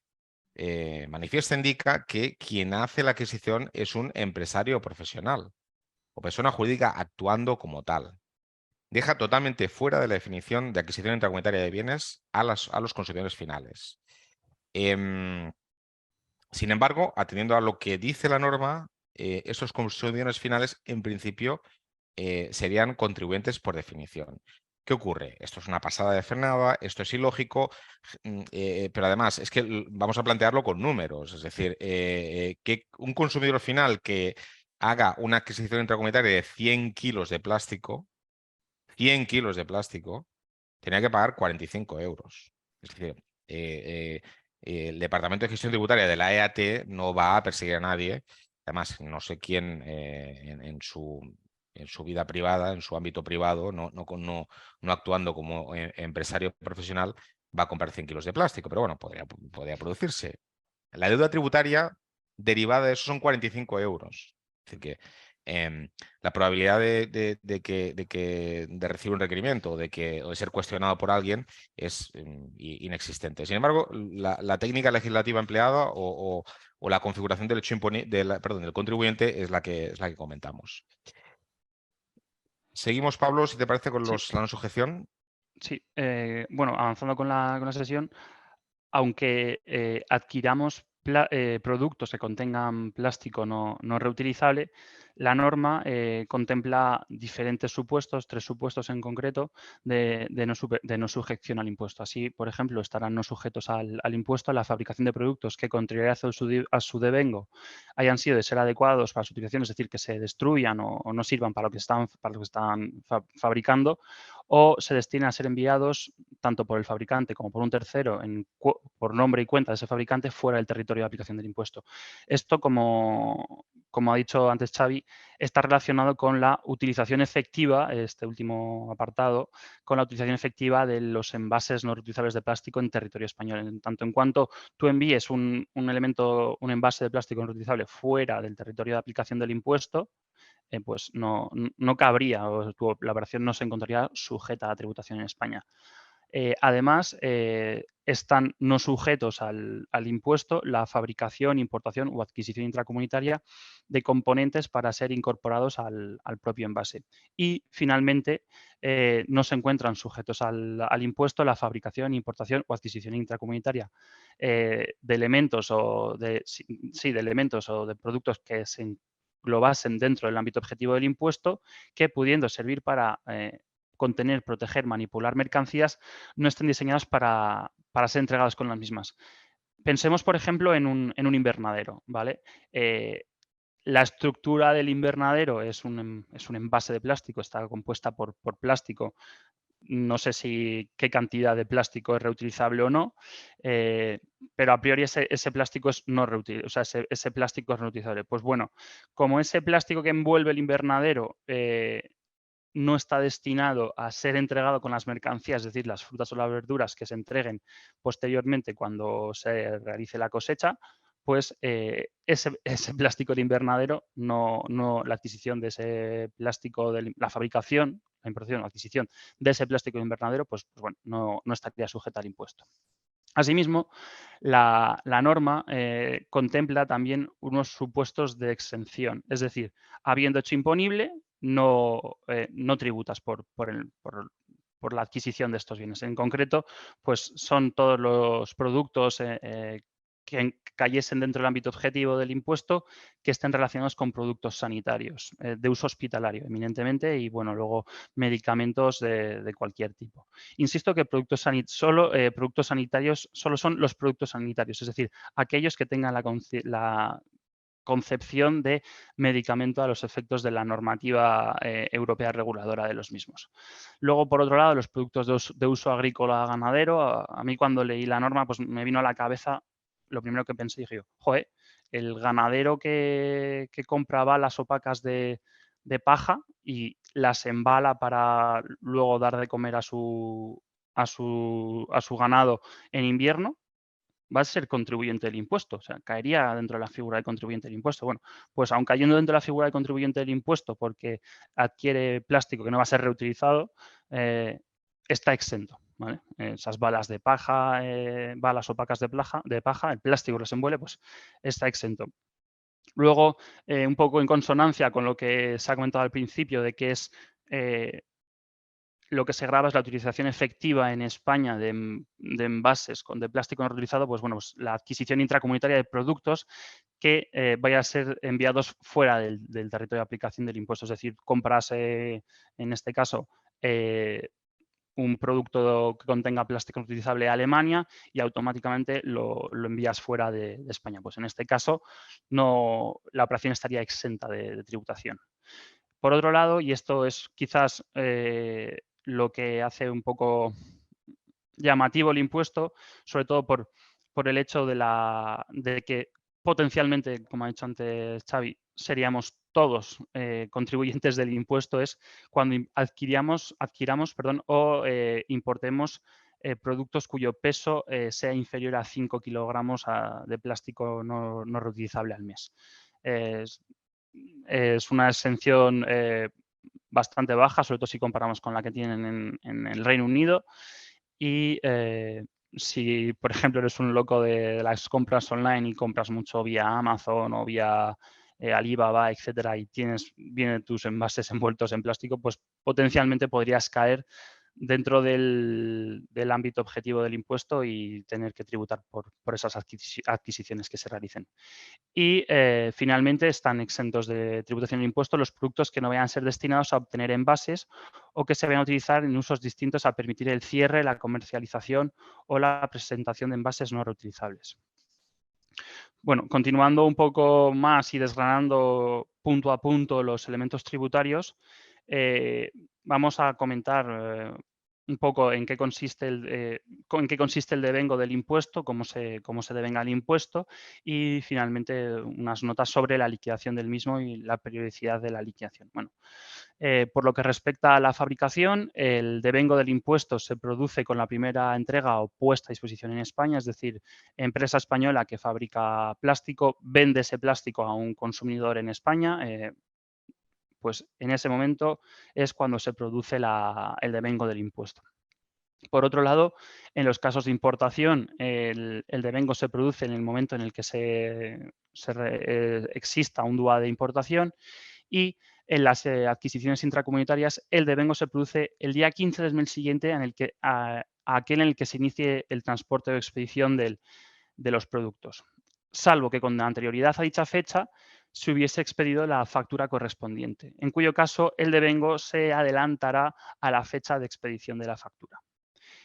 manifiesta, indica que quien hace la adquisición es un empresario profesional o persona jurídica actuando como tal. deja totalmente fuera de la definición de adquisición intracomunitaria de bienes a los consumidores finales. Sin embargo, atendiendo a lo que dice la norma, esos consumidores finales, en principio, serían contribuyentes por definición. ¿Qué ocurre? Esto es una pasada de frenada, esto es ilógico, pero además es que vamos a plantearlo con números. Es decir, que un consumidor final que haga una adquisición intracomunitaria de 100 kilos de plástico, 100 kilos de plástico, tenía que pagar 45 euros. Es decir, el Departamento de Gestión Tributaria de la EAT no va a perseguir a nadie. Además, no sé quién en su vida privada, en su ámbito privado, no actuando como empresario profesional, va a comprar 100 kilos de plástico. Pero bueno, podría producirse. La deuda tributaria derivada de eso son 45 euros. Es decir, que la probabilidad de recibir un requerimiento o de ser cuestionado por alguien es inexistente. Sin embargo, la técnica legislativa empleada o la configuración del hecho del contribuyente es la que comentamos. Seguimos, Pablo, si te parece, con Sí. la no sujeción. Sí, bueno, avanzando con la sesión, aunque adquiramos productos que contengan plástico no reutilizable, la norma contempla diferentes supuestos, 3 supuestos en concreto, de no sujeción al impuesto. Así, por ejemplo, estarán no sujetos al impuesto la fabricación de productos que, contrariedad a su devengo, hayan sido de ser adecuados para su utilización, es decir, que se destruyan o no sirvan para lo que están fabricando, o se destinen a ser enviados tanto por el fabricante como por un tercero por nombre y cuenta de ese fabricante fuera del territorio de aplicación del impuesto. Esto, como ha dicho antes Xavi, está relacionado con la utilización efectiva, este último apartado, con la utilización efectiva de los envases no reutilizables de plástico en territorio español. En tanto en cuanto tú envíes un envase de plástico no reutilizable fuera del territorio de aplicación del impuesto, pues no cabría, o la operación no se encontraría sujeta a tributación en España. Además, están no sujetos al impuesto la fabricación, importación o adquisición intracomunitaria de componentes para ser incorporados al propio envase. Y, finalmente, no se encuentran sujetos al impuesto la fabricación, importación o adquisición intracomunitaria de elementos o de productos que se englobasen dentro del ámbito objetivo del impuesto, que, pudiendo servir para contener, proteger, manipular mercancías, no estén diseñadas para ser entregadas con las mismas. Pensemos, por ejemplo, en un invernadero, ¿vale? La estructura del invernadero es un envase de plástico, está compuesta por plástico. No sé qué cantidad de plástico es reutilizable o no, pero a priori ese plástico es no reutilizable, o sea, ese plástico es reutilizable. Pues bueno, como ese plástico que envuelve el invernadero no está destinado a ser entregado con las mercancías, es decir, las frutas o las verduras que se entreguen posteriormente cuando se realice la cosecha, pues ese plástico de invernadero, la adquisición de ese plástico, la fabricación, la importación o adquisición de ese plástico de invernadero, pues bueno, no estaría sujeta al impuesto. Asimismo, la norma contempla también unos supuestos de exención, es decir, habiendo hecho imponible, no tributas por la adquisición de estos bienes. En concreto, pues son todos los productos que cayesen dentro del ámbito objetivo del impuesto que estén relacionados con productos sanitarios, de uso hospitalario eminentemente, y bueno, luego medicamentos de cualquier tipo. Insisto que productos sanitarios solo son los productos sanitarios, es decir, aquellos que tengan la concepción de medicamento a los efectos de la normativa europea reguladora de los mismos. Luego, por otro lado, los productos de uso agrícola ganadero, a mí cuando leí la norma, pues me vino a la cabeza, lo primero que pensé, dije, joder, el ganadero que compra balas o pacas de paja y las embala para luego dar de comer a su ganado en invierno, va a ser contribuyente del impuesto, o sea, caería dentro de la figura de contribuyente del impuesto. Bueno, pues aun cayendo dentro de la figura de contribuyente del impuesto porque adquiere plástico que no va a ser reutilizado, está exento, ¿vale? Esas balas de paja, balas o pacas de paja, el plástico que los envuelve, pues está exento. Luego, un poco en consonancia con lo que se ha comentado al principio de que es lo que se grava es la utilización efectiva en España de envases de plástico no reutilizado, pues bueno, pues la adquisición intracomunitaria de productos que vayan a ser enviados fuera del territorio de aplicación del impuesto. Es decir, compras, en este caso, un producto que contenga plástico no reutilizable a Alemania y automáticamente lo envías fuera de España. Pues en este caso, la operación estaría exenta de tributación. Por otro lado, y esto es quizás lo que hace un poco llamativo el impuesto, sobre todo por el hecho de que potencialmente, como ha dicho antes Xavi, seríamos todos contribuyentes del impuesto, es cuando adquiramos o importemos productos cuyo peso sea inferior a 5 kilogramos de plástico no reutilizable al mes. Es una exención bastante baja, sobre todo si comparamos con la que tienen en el Reino Unido. Y si, por ejemplo, eres un loco de las compras online y compras mucho vía Amazon o vía Alibaba, etcétera, y vienen tus envases envueltos en plástico, pues potencialmente podrías caer dentro del ámbito objetivo del impuesto y tener que tributar por esas adquisiciones que se realicen. Y finalmente están exentos de tributación de impuesto los productos que no vayan a ser destinados a obtener envases o que se vayan a utilizar en usos distintos a permitir el cierre, la comercialización o la presentación de envases no reutilizables. Bueno, continuando un poco más y desgranando punto a punto los elementos tributarios, vamos a comentar un poco en qué consiste el devengo del impuesto, cómo se devenga el impuesto y finalmente unas notas sobre la liquidación del mismo y la periodicidad de la liquidación. Bueno, por lo que respecta a la fabricación, el devengo del impuesto se produce con la primera entrega o puesta a disposición en España, es decir, empresa española que fabrica plástico vende ese plástico a un consumidor en España, pues en ese momento es cuando se produce el devengo del impuesto. Por otro lado, en los casos de importación, el devengo se produce en el momento en el que exista un DUA de importación y en las adquisiciones intracomunitarias el devengo se produce el día 15 del mes siguiente a aquel en el que se inicie el transporte o expedición de los productos, salvo que con anterioridad a dicha fecha se hubiese expedido la factura correspondiente, en cuyo caso el devengo se adelantará a la fecha de expedición de la factura.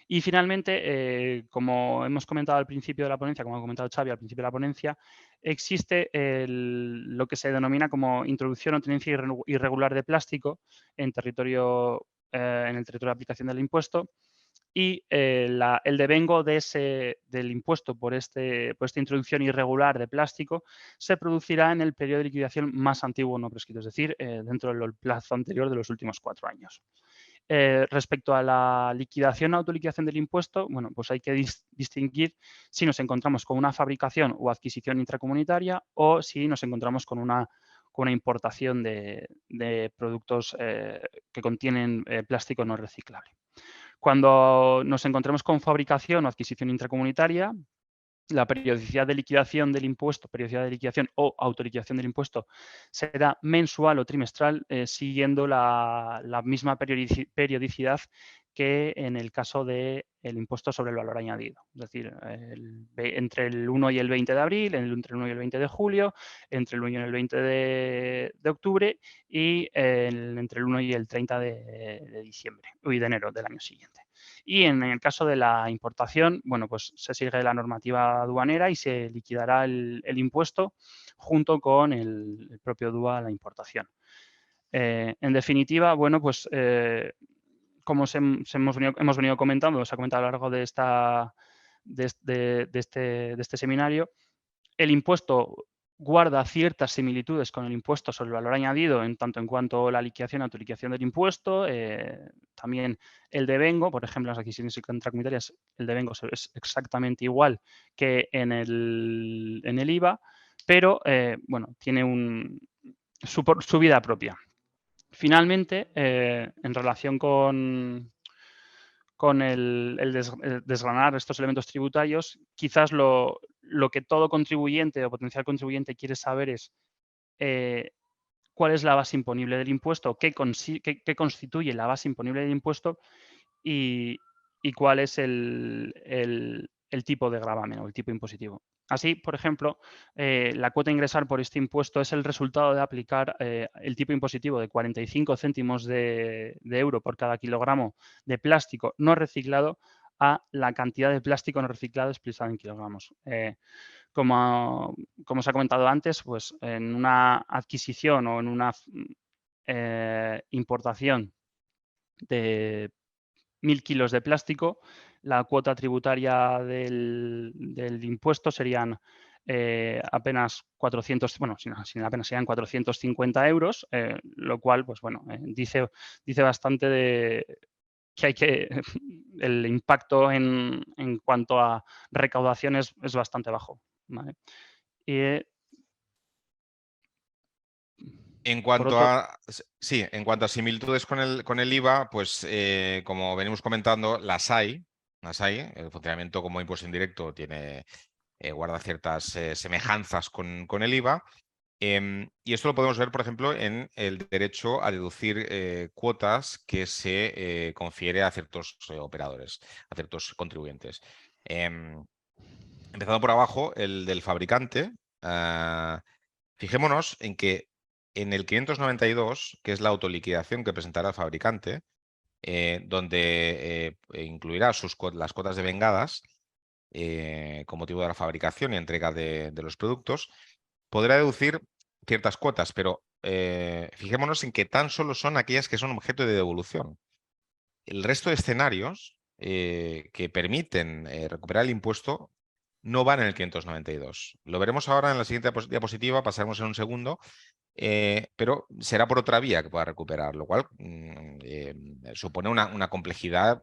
Y finalmente, como hemos comentado al principio de la ponencia, como ha comentado Xavi al principio de la ponencia, existe lo que se denomina como introducción o tenencia irregular de plástico en el territorio de aplicación del impuesto y el devengo del impuesto por esta introducción irregular de plástico se producirá en el periodo de liquidación más antiguo no prescrito, es decir, dentro del plazo anterior de los últimos 4 años. Respecto a la liquidación o autoliquidación del impuesto, bueno, pues hay que distinguir si nos encontramos con una fabricación o adquisición intracomunitaria o si nos encontramos con una importación de productos que contienen plástico no reciclable. Cuando nos encontremos con fabricación o adquisición intracomunitaria, la periodicidad de liquidación del impuesto, periodicidad de liquidación o autoliquidación del impuesto será mensual o trimestral, siguiendo la misma periodicidad que en el caso del impuesto sobre el valor añadido. Es decir, entre el 1 y el 20 de abril, entre el 1 y el 20 de julio, entre el 1 y el 20 de octubre y entre el 1 y el 30 de diciembre y de enero del año siguiente. Y en el caso de la importación, bueno, pues se sigue la normativa aduanera y se liquidará el impuesto junto con el propio DUA a la importación. En definitiva, bueno, pues como hemos venido comentando, se ha comentado a lo largo de este seminario, el impuesto guarda ciertas similitudes con el impuesto sobre el valor añadido en tanto en cuanto la liquidación y autoliquidación del impuesto, también el devengo, por ejemplo, en las adquisiciones intracomunitarias, el devengo es exactamente igual que en el IVA, pero bueno, tiene su vida propia. Finalmente, en relación con desgranar estos elementos tributarios, quizás lo que todo contribuyente o potencial contribuyente quiere saber es cuál es la base imponible del impuesto, qué constituye la base imponible del impuesto y cuál es el tipo de gravamen o el tipo impositivo. Así, por ejemplo, la cuota a ingresar por este impuesto es el resultado de aplicar el tipo impositivo de 45 céntimos de euro por cada kilogramo de plástico no reciclado a la cantidad de plástico no reciclado expresada en kilogramos. Como os ha comentado antes, pues en una adquisición o en una importación de 1.000 kilos de plástico, la cuota tributaria del impuesto serían apenas 400, bueno, sin apenas serían 450 euros, lo cual, pues bueno, dice bastante de que hay que, el impacto en cuanto a recaudación es bastante bajo, ¿vale? Y, En por cuanto otro, a, sí, en cuanto a similitudes con el IVA, pues como venimos comentando, las hay. El funcionamiento como impuesto indirecto guarda ciertas semejanzas con el IVA. Y esto lo podemos ver, por ejemplo, en el derecho a deducir cuotas que se confiere a ciertos operadores, a ciertos contribuyentes. Empezando por abajo, el del fabricante. Fijémonos en que en el 592, que es la autoliquidación que presentará el fabricante, donde incluirá las cuotas de vengadas con motivo de la fabricación y entrega de los productos, podrá deducir ciertas cuotas, pero fijémonos en que tan solo son aquellas que son objeto de devolución. El resto de escenarios que permiten recuperar el impuesto no van en el 592. Lo veremos ahora en la siguiente diapositiva, pasaremos en un segundo, pero será por otra vía que pueda recuperar, lo cual supone una complejidad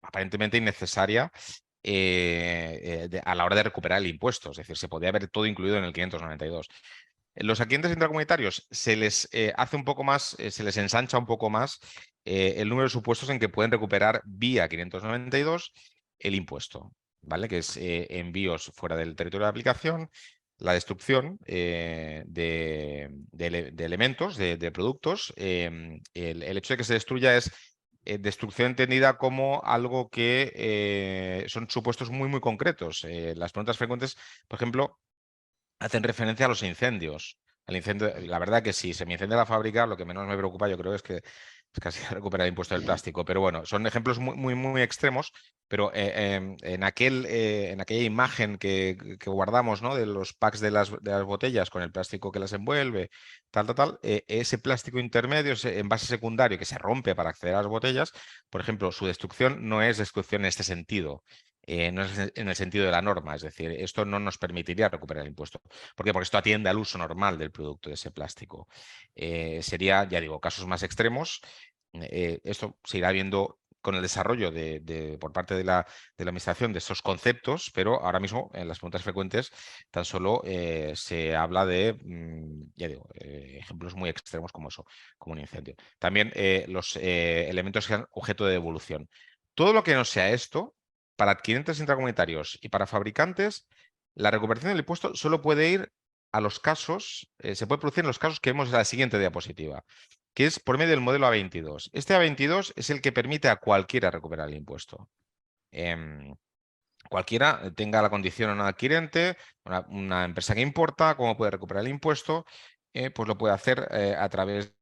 aparentemente innecesaria a la hora de recuperar el impuesto. Es decir, se podría haber todo incluido en el 592. Los accidentes intracomunitarios se les hace un poco más, se les ensancha un poco más el número de supuestos en que pueden recuperar vía 592 el impuesto, ¿vale? Que es envíos fuera del territorio de aplicación, la destrucción de elementos, de productos. El hecho de que se destruya es destrucción entendida como algo que son supuestos muy, muy concretos. Las preguntas frecuentes, por ejemplo, hacen referencia a los incendios. El incendio, la verdad que si se me incendia la fábrica, lo que menos me preocupa yo creo es que es casi recuperar el impuesto del plástico. Pero bueno, son ejemplos muy, muy, muy extremos, pero en aquella imagen que guardamos, ¿no? De los packs de las botellas con el plástico que las envuelve, ese plástico intermedio, ese envase secundario que se rompe para acceder a las botellas, por ejemplo, su destrucción no es destrucción en este sentido. No es en el sentido de la norma, es decir, esto no nos permitiría recuperar el impuesto. ¿Por qué? Porque esto atiende al uso normal del producto de ese plástico. Sería, ya digo, casos más extremos. Esto se irá viendo con el desarrollo por parte de la Administración de estos conceptos, pero ahora mismo en las preguntas frecuentes tan solo se habla de, ya digo, ejemplos muy extremos como eso, como un incendio. También los elementos que sean objeto de devolución. Todo lo que no sea esto, para adquirentes intracomunitarios y para fabricantes, la recuperación del impuesto solo puede ir a los casos, se puede producir en los casos que vemos en la siguiente diapositiva, que es por medio del modelo A22. Este A22 es el que permite a cualquiera recuperar el impuesto. Cualquiera tenga la condición o no adquirente, una empresa que importa, cómo puede recuperar el impuesto, pues lo puede hacer a través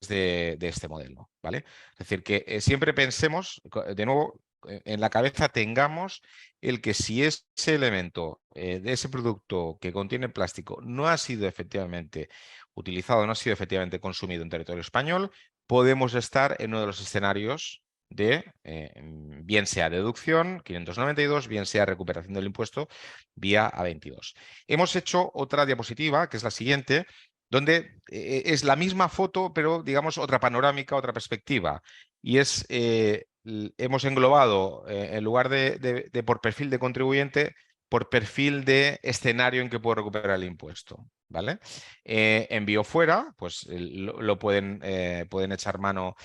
de este modelo, ¿vale? Es decir, que siempre pensemos, de nuevo, en la cabeza tengamos el que si ese elemento de ese producto que contiene plástico no ha sido efectivamente utilizado, no ha sido efectivamente consumido en territorio español, podemos estar en uno de los escenarios de bien sea deducción 592, bien sea recuperación del impuesto vía A22. Hemos hecho otra diapositiva, que es la siguiente, donde es la misma foto, pero digamos otra panorámica, otra perspectiva. Y es, hemos englobado, en lugar de por perfil de contribuyente, por perfil de escenario en que puedo recuperar el impuesto. ¿Vale? Envío fuera, pues lo pueden echar mano.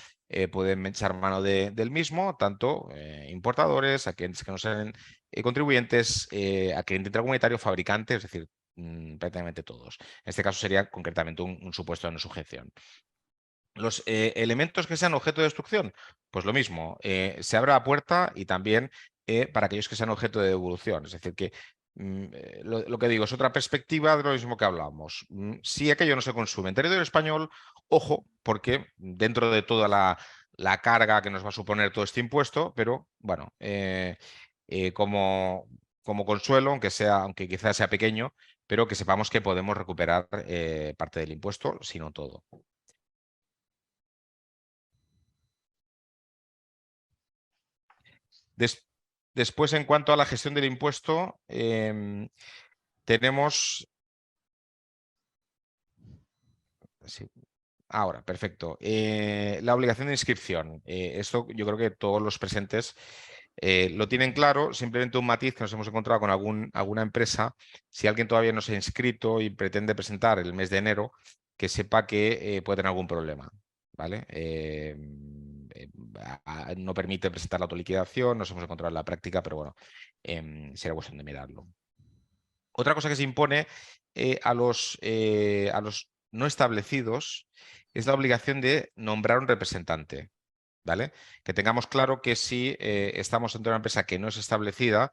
Pueden echar mano del mismo, tanto importadores, a clientes que no sean contribuyentes, a cliente intracomunitario, fabricantes, es decir, prácticamente todos. En este caso sería concretamente un supuesto de no sujeción. Los elementos que sean objeto de destrucción, pues lo mismo, se abre la puerta y también para aquellos que sean objeto de devolución. Es decir, que lo que digo es otra perspectiva de lo mismo que hablamos. Si aquello no se consume en territorio español, ojo, porque dentro de toda la carga que nos va a suponer todo este impuesto, pero bueno, como consuelo, aunque quizás sea pequeño, pero que sepamos que podemos recuperar parte del impuesto, si no todo. Después, en cuanto a la gestión del impuesto, tenemos... Sí. Ahora, perfecto. La obligación de inscripción. Esto yo creo que todos los presentes lo tienen claro. Simplemente un matiz que nos hemos encontrado con alguna empresa. Si alguien todavía no se ha inscrito y pretende presentar el mes de enero, que sepa que puede tener algún problema. ¿Vale? No permite presentar la autoliquidación, nos hemos encontrado en la práctica, pero bueno, será cuestión de mirarlo. Otra cosa que se impone a los no establecidos es la obligación de nombrar un representante. ¿Vale? Que tengamos claro que si estamos ante una empresa que no es establecida,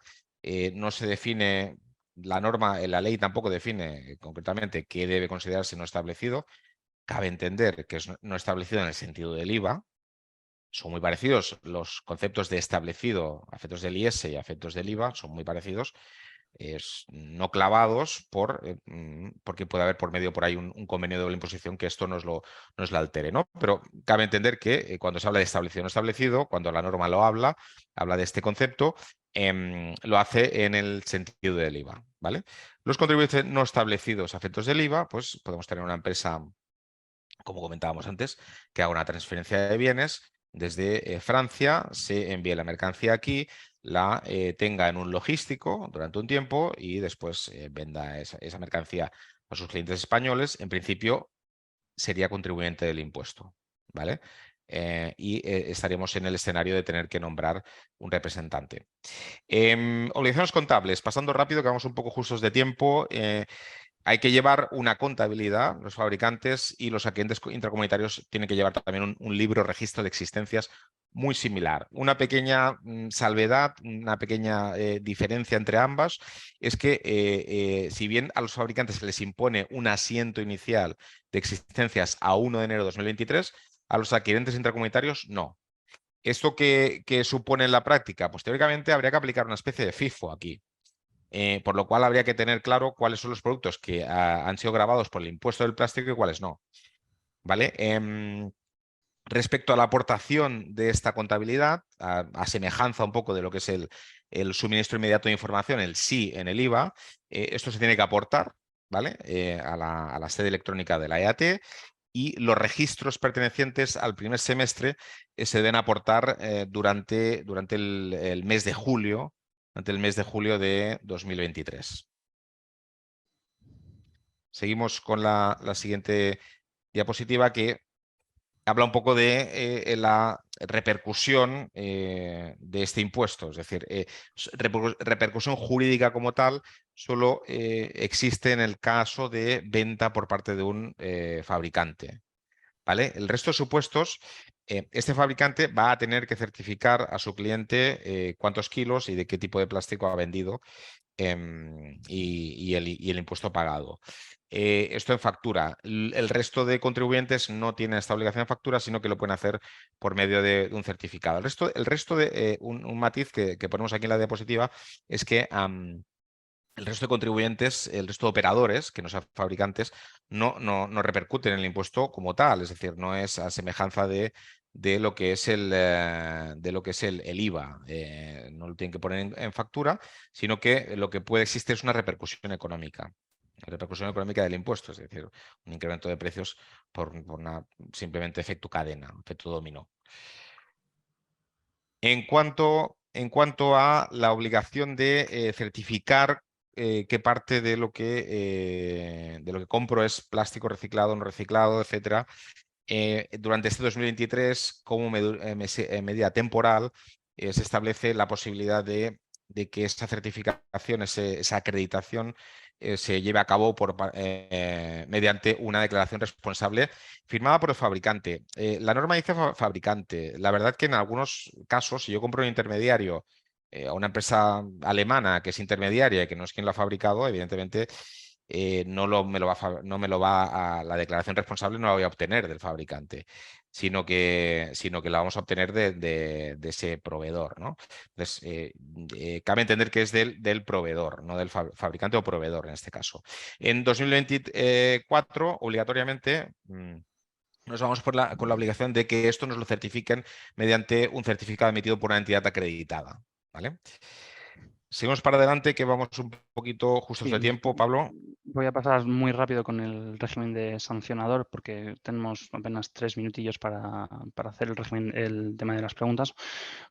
no se define la norma, la ley tampoco define concretamente qué debe considerarse no establecido. Cabe entender que es no establecido en el sentido del IVA. Son muy parecidos los conceptos de establecido, a efectos del IS y a efectos del IVA, son muy parecidos. No clavados porque puede haber por medio por ahí un convenio de doble imposición que esto nos lo altere, ¿no? Pero cabe entender que cuando se habla de establecido o no establecido, cuando la norma lo habla de este concepto, lo hace en el sentido del IVA, ¿vale? Los contribuyentes no establecidos a efectos del IVA, pues podemos tener una empresa, como comentábamos antes, que haga una transferencia de bienes desde Francia, se envíe la mercancía aquí, la tenga en un logístico durante un tiempo y después venda esa mercancía a sus clientes españoles. En principio sería contribuyente del impuesto, ¿vale? Y estaríamos en el escenario de tener que nombrar un representante. Obligaciones contables, pasando rápido, que vamos un poco justos de tiempo. Hay que llevar una contabilidad, los fabricantes y los adquirientes intracomunitarios tienen que llevar también un libro registro de existencias muy similar. Una pequeña salvedad, una pequeña diferencia entre ambas es que si bien a los fabricantes se les impone un asiento inicial de existencias a 1 de enero de 2023, a los adquirientes intracomunitarios no. ¿Esto qué supone en la práctica? Pues teóricamente habría que aplicar una especie de FIFO aquí. Por lo cual habría que tener claro cuáles son los productos que han sido grabados por el impuesto del plástico y cuáles no. ¿Vale? Respecto a la aportación de esta contabilidad, a semejanza un poco de lo que es el suministro inmediato de información, el SI en el IVA, esto se tiene que aportar, ¿vale? A la sede electrónica de la EAT, y los registros pertenecientes al primer semestre se deben aportar durante el mes de julio, de 2023. Seguimos con la siguiente diapositiva, que habla un poco de la repercusión de este impuesto. Es decir, repercusión jurídica como tal solo existe en el caso de venta por parte de un fabricante. ¿Vale? El resto de supuestos, este fabricante va a tener que certificar a su cliente cuántos kilos y de qué tipo de plástico ha vendido y el impuesto pagado. Esto en factura. El resto de contribuyentes no tienen esta obligación de factura, sino que lo pueden hacer por medio de un certificado. El resto de un matiz que ponemos aquí en la diapositiva es que el resto de contribuyentes, el resto de operadores, que no sean fabricantes, no repercuten en el impuesto como tal. Es decir, no es a semejanza de lo que es el IVA. No lo tienen que poner en factura, sino que lo que puede existir es una repercusión económica. La repercusión económica del impuesto, es decir, un incremento de precios por simplemente efecto cadena, efecto dominó. En cuanto a la obligación de certificar qué parte de lo que compro es plástico reciclado, no reciclado, etcétera, durante este 2023, como medida temporal, se establece la posibilidad de que esa certificación, esa acreditación, se lleve a cabo mediante una declaración responsable firmada por el fabricante. La norma dice fabricante. La verdad que en algunos casos, si yo compro un intermediario a una empresa alemana que es intermediaria y que no es quien lo ha fabricado, evidentemente no me lo va a la declaración responsable, no la voy a obtener del fabricante, sino que la vamos a obtener de ese proveedor, ¿no? Entonces, cabe entender que es del proveedor, no del fabricante o proveedor en este caso. En 2024, obligatoriamente, nos vamos con la obligación de que esto nos lo certifiquen mediante un certificado emitido por una entidad acreditada, ¿vale? Seguimos para adelante, que vamos un poquito justos de tiempo, Pablo. Voy a pasar muy rápido con el régimen de sancionador porque tenemos apenas 3 minutillos para hacer el tema de las preguntas.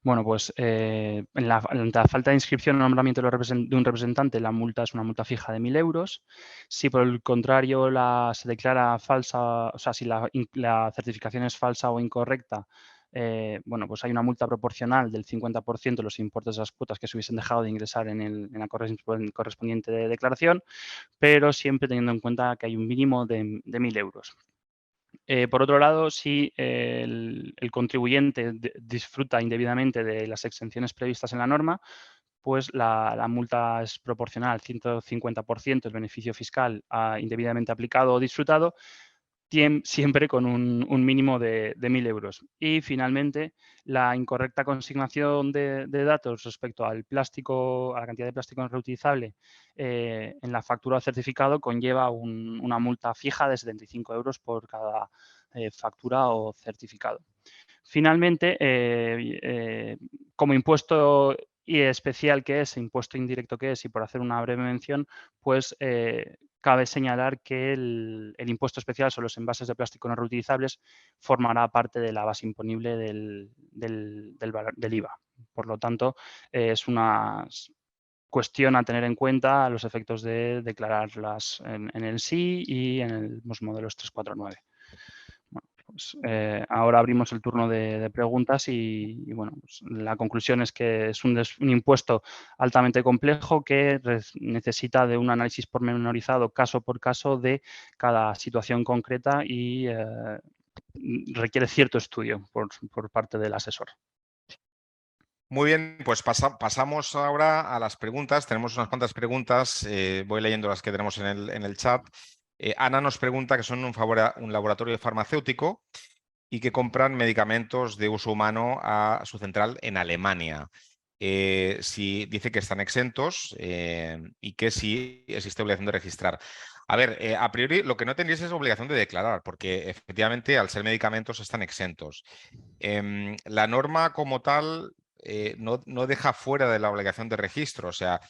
Bueno, pues en la falta de inscripción o nombramiento de un representante, la multa es una multa fija de 1.000 euros. Si por el contrario se declara falsa, o sea, si la certificación es falsa o incorrecta, bueno, pues hay una multa proporcional del 50% de los importes de las cuotas que se hubiesen dejado de ingresar en la correspondiente declaración, pero siempre teniendo en cuenta que hay un mínimo de 1.000 euros. Por otro lado, si el contribuyente disfruta indebidamente de las exenciones previstas en la norma, pues la multa es proporcional al 150% del beneficio fiscal indebidamente aplicado o disfrutado, siempre con un mínimo de 1.000 euros. Y finalmente, la incorrecta consignación de datos respecto al plástico, a la cantidad de plástico no reutilizable en la factura o certificado conlleva una multa fija de 75 euros por cada factura o certificado. Finalmente, como impuesto especial que es, impuesto indirecto que es, y por hacer una breve mención, pues cabe señalar que el impuesto especial sobre los envases de plástico no reutilizables formará parte de la base imponible del IVA. Por lo tanto, es una cuestión a tener en cuenta a los efectos de declararlas en el SI y en los modelos 349. Bueno, pues, ahora abrimos el turno de preguntas y bueno, pues la conclusión es que es un impuesto altamente complejo que necesita de un análisis pormenorizado caso por caso de cada situación concreta y requiere cierto estudio por parte del asesor. Muy bien, pues pasamos ahora a las preguntas. Tenemos unas cuantas preguntas, voy leyendo las que tenemos en el chat. Ana nos pregunta que son un laboratorio farmacéutico y que compran medicamentos de uso humano a su central en Alemania. Si dice que están exentos y que sí existe obligación de registrar. A ver, a priori lo que no tendríais es obligación de declarar, porque efectivamente al ser medicamentos están exentos. La norma como tal no deja fuera de la obligación de registro. O sea,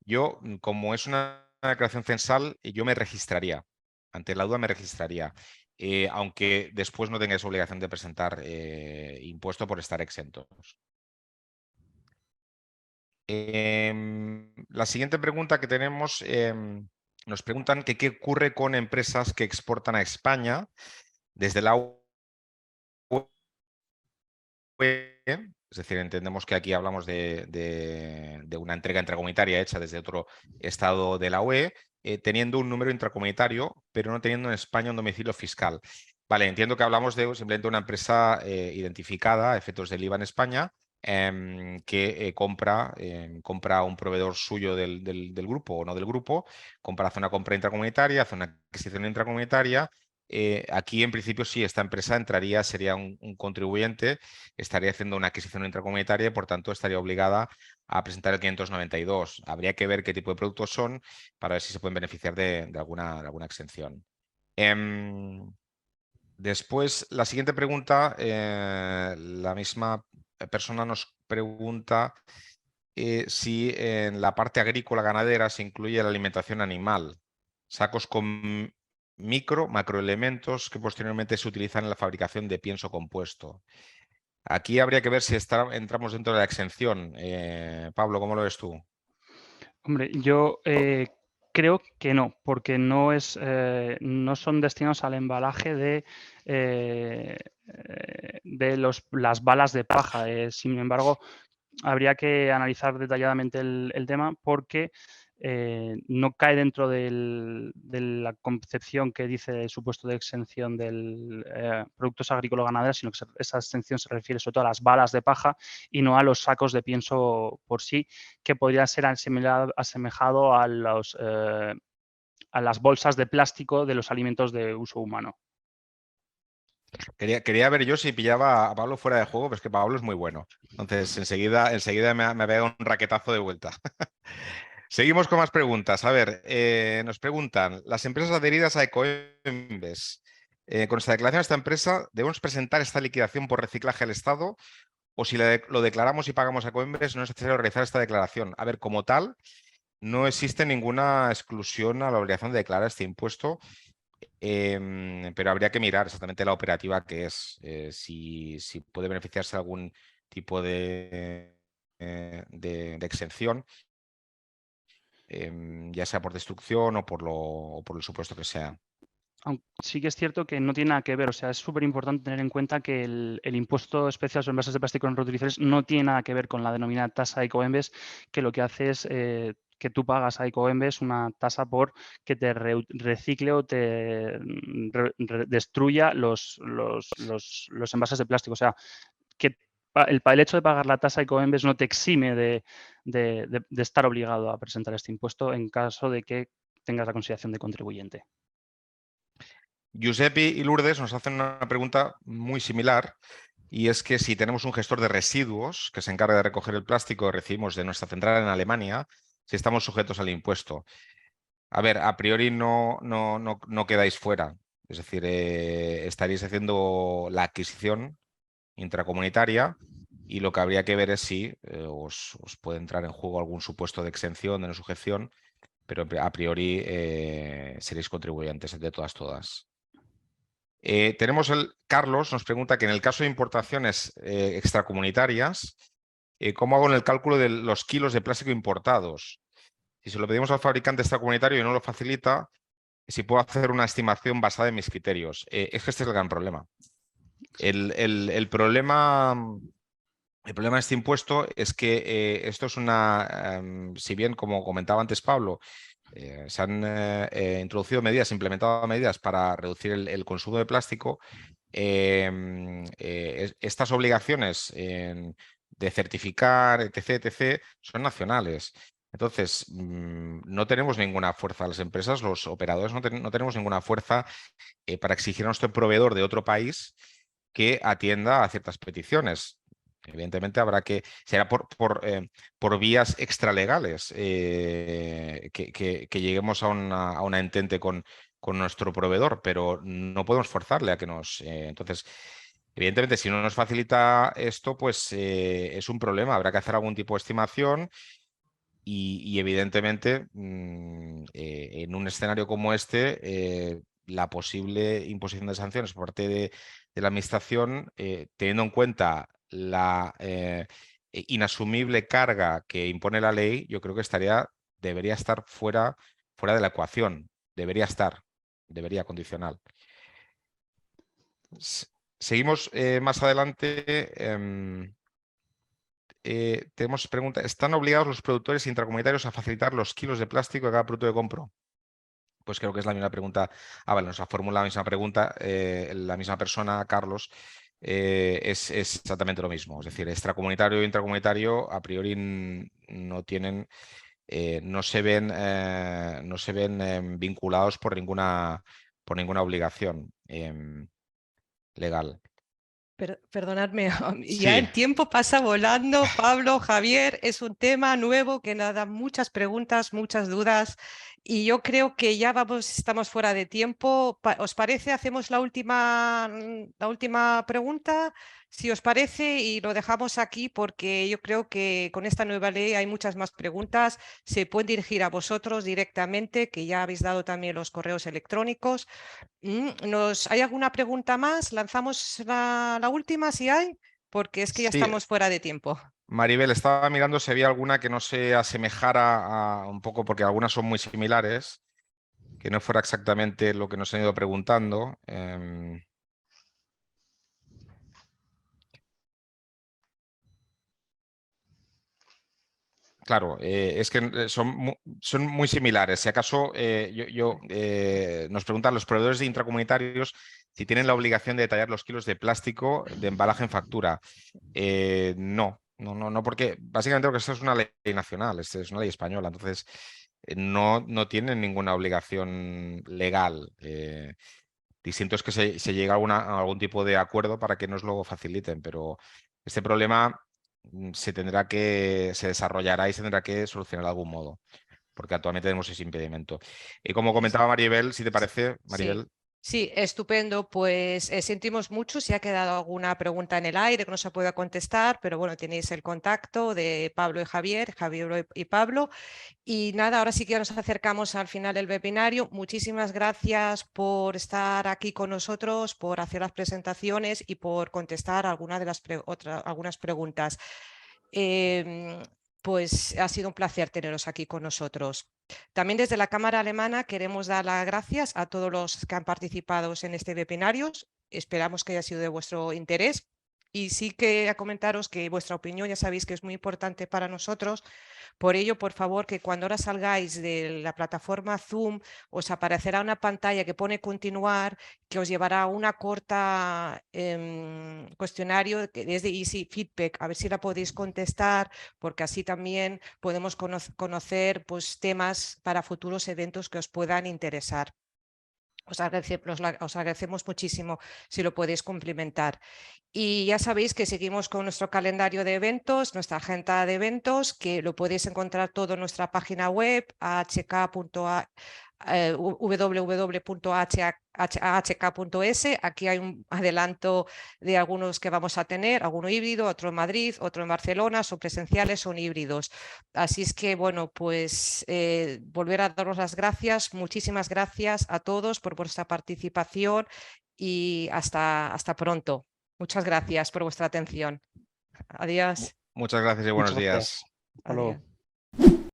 yo, como es una declaración censal, yo me registraría. Ante la duda me registraría. Aunque después no tengáis obligación de presentar impuesto por estar exentos. La siguiente pregunta que tenemos, nos preguntan que qué ocurre con empresas que exportan a España desde la UE. Es decir, entendemos que aquí hablamos de una entrega intracomunitaria hecha desde otro estado de la UE, teniendo un número intracomunitario, pero no teniendo en España un domicilio fiscal. Vale, entiendo que hablamos de simplemente una empresa identificada a efectos del IVA en España, que compra a un proveedor suyo del grupo o no del grupo, hace una compra intracomunitaria, hace una adquisición intracomunitaria. Aquí, en principio, sí, esta empresa sería un contribuyente, estaría haciendo una adquisición intracomunitaria y, por tanto, estaría obligada a presentar el 592. Habría que ver qué tipo de productos son para ver si se pueden beneficiar de alguna exención. Después, la siguiente pregunta, la misma persona nos pregunta si en la parte agrícola ganadera se incluye la alimentación animal, sacos con macroelementos que posteriormente se utilizan en la fabricación de pienso compuesto. Aquí habría que ver si entramos dentro de la exención. Pablo, ¿cómo lo ves tú? Hombre, yo creo que no, porque no son destinados al embalaje de las balas de paja. Sin embargo, habría que analizar detalladamente el tema porque no cae dentro de la concepción que dice el supuesto de exención de productos agrícola-ganaderos, sino que esa exención se refiere sobre todo a las balas de paja y no a los sacos de pienso por sí, que podría ser asemejado a las bolsas de plástico de los alimentos de uso humano. Quería ver yo si pillaba a Pablo fuera de juego, pero es que Pablo es muy bueno. Entonces, enseguida me ha pegado un raquetazo de vuelta. Seguimos con más preguntas. A ver, nos preguntan, las empresas adheridas a Ecoembes, con esta declaración a esta empresa, ¿debemos presentar esta liquidación por reciclaje al Estado? O si lo declaramos y pagamos a Ecoembes, no es necesario realizar esta declaración. A ver, como tal, no existe ninguna exclusión a la obligación de declarar este impuesto. Pero habría que mirar exactamente la operativa que es, si puede beneficiarse de algún tipo de exención, ya sea por destrucción o por el supuesto que sea. Aunque sí que es cierto que no tiene nada que ver, o sea, es súper importante tener en cuenta que el impuesto especial sobre envases de plástico no reutilizables no tiene nada que ver con la denominada tasa Ecoembes, que lo que hace es que tú pagas a Ecoembes una tasa por que te recicle o te destruya los envases de plástico. O sea, que el hecho de pagar la tasa Ecoembes no te exime de estar obligado a presentar este impuesto en caso de que tengas la consideración de contribuyente. Giuseppe y Lourdes nos hacen una pregunta muy similar, y es que si tenemos un gestor de residuos que se encarga de recoger el plástico que recibimos de nuestra central en Alemania, si estamos sujetos al impuesto. A ver, a priori no quedáis fuera. Es decir, estaréis haciendo la adquisición intracomunitaria y lo que habría que ver es si os puede entrar en juego algún supuesto de exención, de no sujeción, pero a priori seréis contribuyentes de todas. Tenemos Carlos nos pregunta que en el caso de importaciones extracomunitarias, ¿cómo hago en el cálculo de los kilos de plástico importados? Si se lo pedimos al fabricante extracomunitario y no lo facilita, si puedo hacer una estimación basada en mis criterios. Es que este es el gran problema. El problema de este impuesto es que esto es si bien, como comentaba antes Pablo, se han introducido medidas, implementado medidas para reducir el consumo de plástico, estas obligaciones de certificar, etc., son nacionales. Entonces, no tenemos ninguna fuerza, las empresas, los operadores, no tenemos ninguna fuerza para exigir a nuestro proveedor de otro país que atienda a ciertas peticiones. Evidentemente será por vías extralegales que lleguemos a una entente con nuestro proveedor, pero no podemos forzarle a que nos... entonces, evidentemente, si no nos facilita esto, pues es un problema. Habrá que hacer algún tipo de estimación y evidentemente, en un escenario como este, la posible imposición de sanciones por parte de la Administración, teniendo en cuenta la inasumible carga que impone la ley, yo creo que debería estar fuera de la ecuación. Debería condicional. Seguimos más adelante. Tenemos pregunta, ¿están obligados los productores intracomunitarios a facilitar los kilos de plástico de cada producto que compro? Pues creo que es la misma pregunta. Vale, nos ha formulado la misma pregunta la misma persona, Carlos. Es exactamente lo mismo. Es decir, extracomunitario e intracomunitario a priori no tienen, no se ven vinculados por ninguna obligación legal. Perdonadme, ya Sí. el tiempo pasa volando, Pablo, Javier, es un tema nuevo que nos da muchas preguntas, muchas dudas y yo creo que ya estamos fuera de tiempo. ¿Os parece? Hacemos la última pregunta, si os parece, y lo dejamos aquí porque yo creo que con esta nueva ley hay muchas más preguntas. Se pueden dirigir a vosotros directamente, que ya habéis dado también los correos electrónicos. ¿Hay alguna pregunta más? Lanzamos la última, si hay, porque es que ya Sí. estamos fuera de tiempo. Maribel, estaba mirando si había alguna que no se asemejara a un poco, porque algunas son muy similares, que no fuera exactamente lo que nos han ido preguntando. Claro, es que son muy similares. Si acaso nos preguntan los proveedores de intracomunitarios si tienen la obligación de detallar los kilos de plástico de embalaje en factura. No, porque básicamente lo que esto es una ley nacional, es una ley española, entonces no tienen ninguna obligación legal. Distinto es que se llegue a algún tipo de acuerdo para que nos lo faciliten, pero este problema se desarrollará y se tendrá que solucionar de algún modo, porque actualmente tenemos ese impedimento. Y como comentaba Maribel, si te parece, Maribel. Sí, estupendo. Pues sentimos mucho si ha quedado alguna pregunta en el aire que no se pueda contestar, pero bueno, tenéis el contacto de Pablo y Javier y Pablo. Y nada, ahora sí que nos acercamos al final del webinario. Muchísimas gracias por estar aquí con nosotros, por hacer las presentaciones y por contestar algunas de las algunas preguntas. Pues ha sido un placer teneros aquí con nosotros. También desde la Cámara Alemana queremos dar las gracias a todos los que han participado en este webinario. Esperamos que haya sido de vuestro interés. Y sí que a comentaros que vuestra opinión ya sabéis que es muy importante para nosotros. Por ello, por favor, que cuando ahora salgáis de la plataforma Zoom os aparecerá una pantalla que pone continuar, que os llevará a una corta cuestionario que es de Easy Feedback, a ver si la podéis contestar, porque así también podemos conocer pues, temas para futuros eventos que os puedan interesar. Os agradecemos muchísimo si lo podéis complementar. Y ya sabéis que seguimos con nuestro calendario de eventos, nuestra agenda de eventos, que lo podéis encontrar todo en nuestra página web, www.ahk.es. Aquí hay un adelanto de algunos que vamos a tener, alguno híbrido, otro en Madrid, otro en Barcelona, son presenciales, son híbridos. Así es que, bueno, pues volver a daros las gracias, muchísimas gracias a todos por vuestra participación y hasta pronto. Muchas gracias por vuestra atención. Adiós. Muchas gracias y buenos Muchas días. gracias. Hasta luego. Adiós.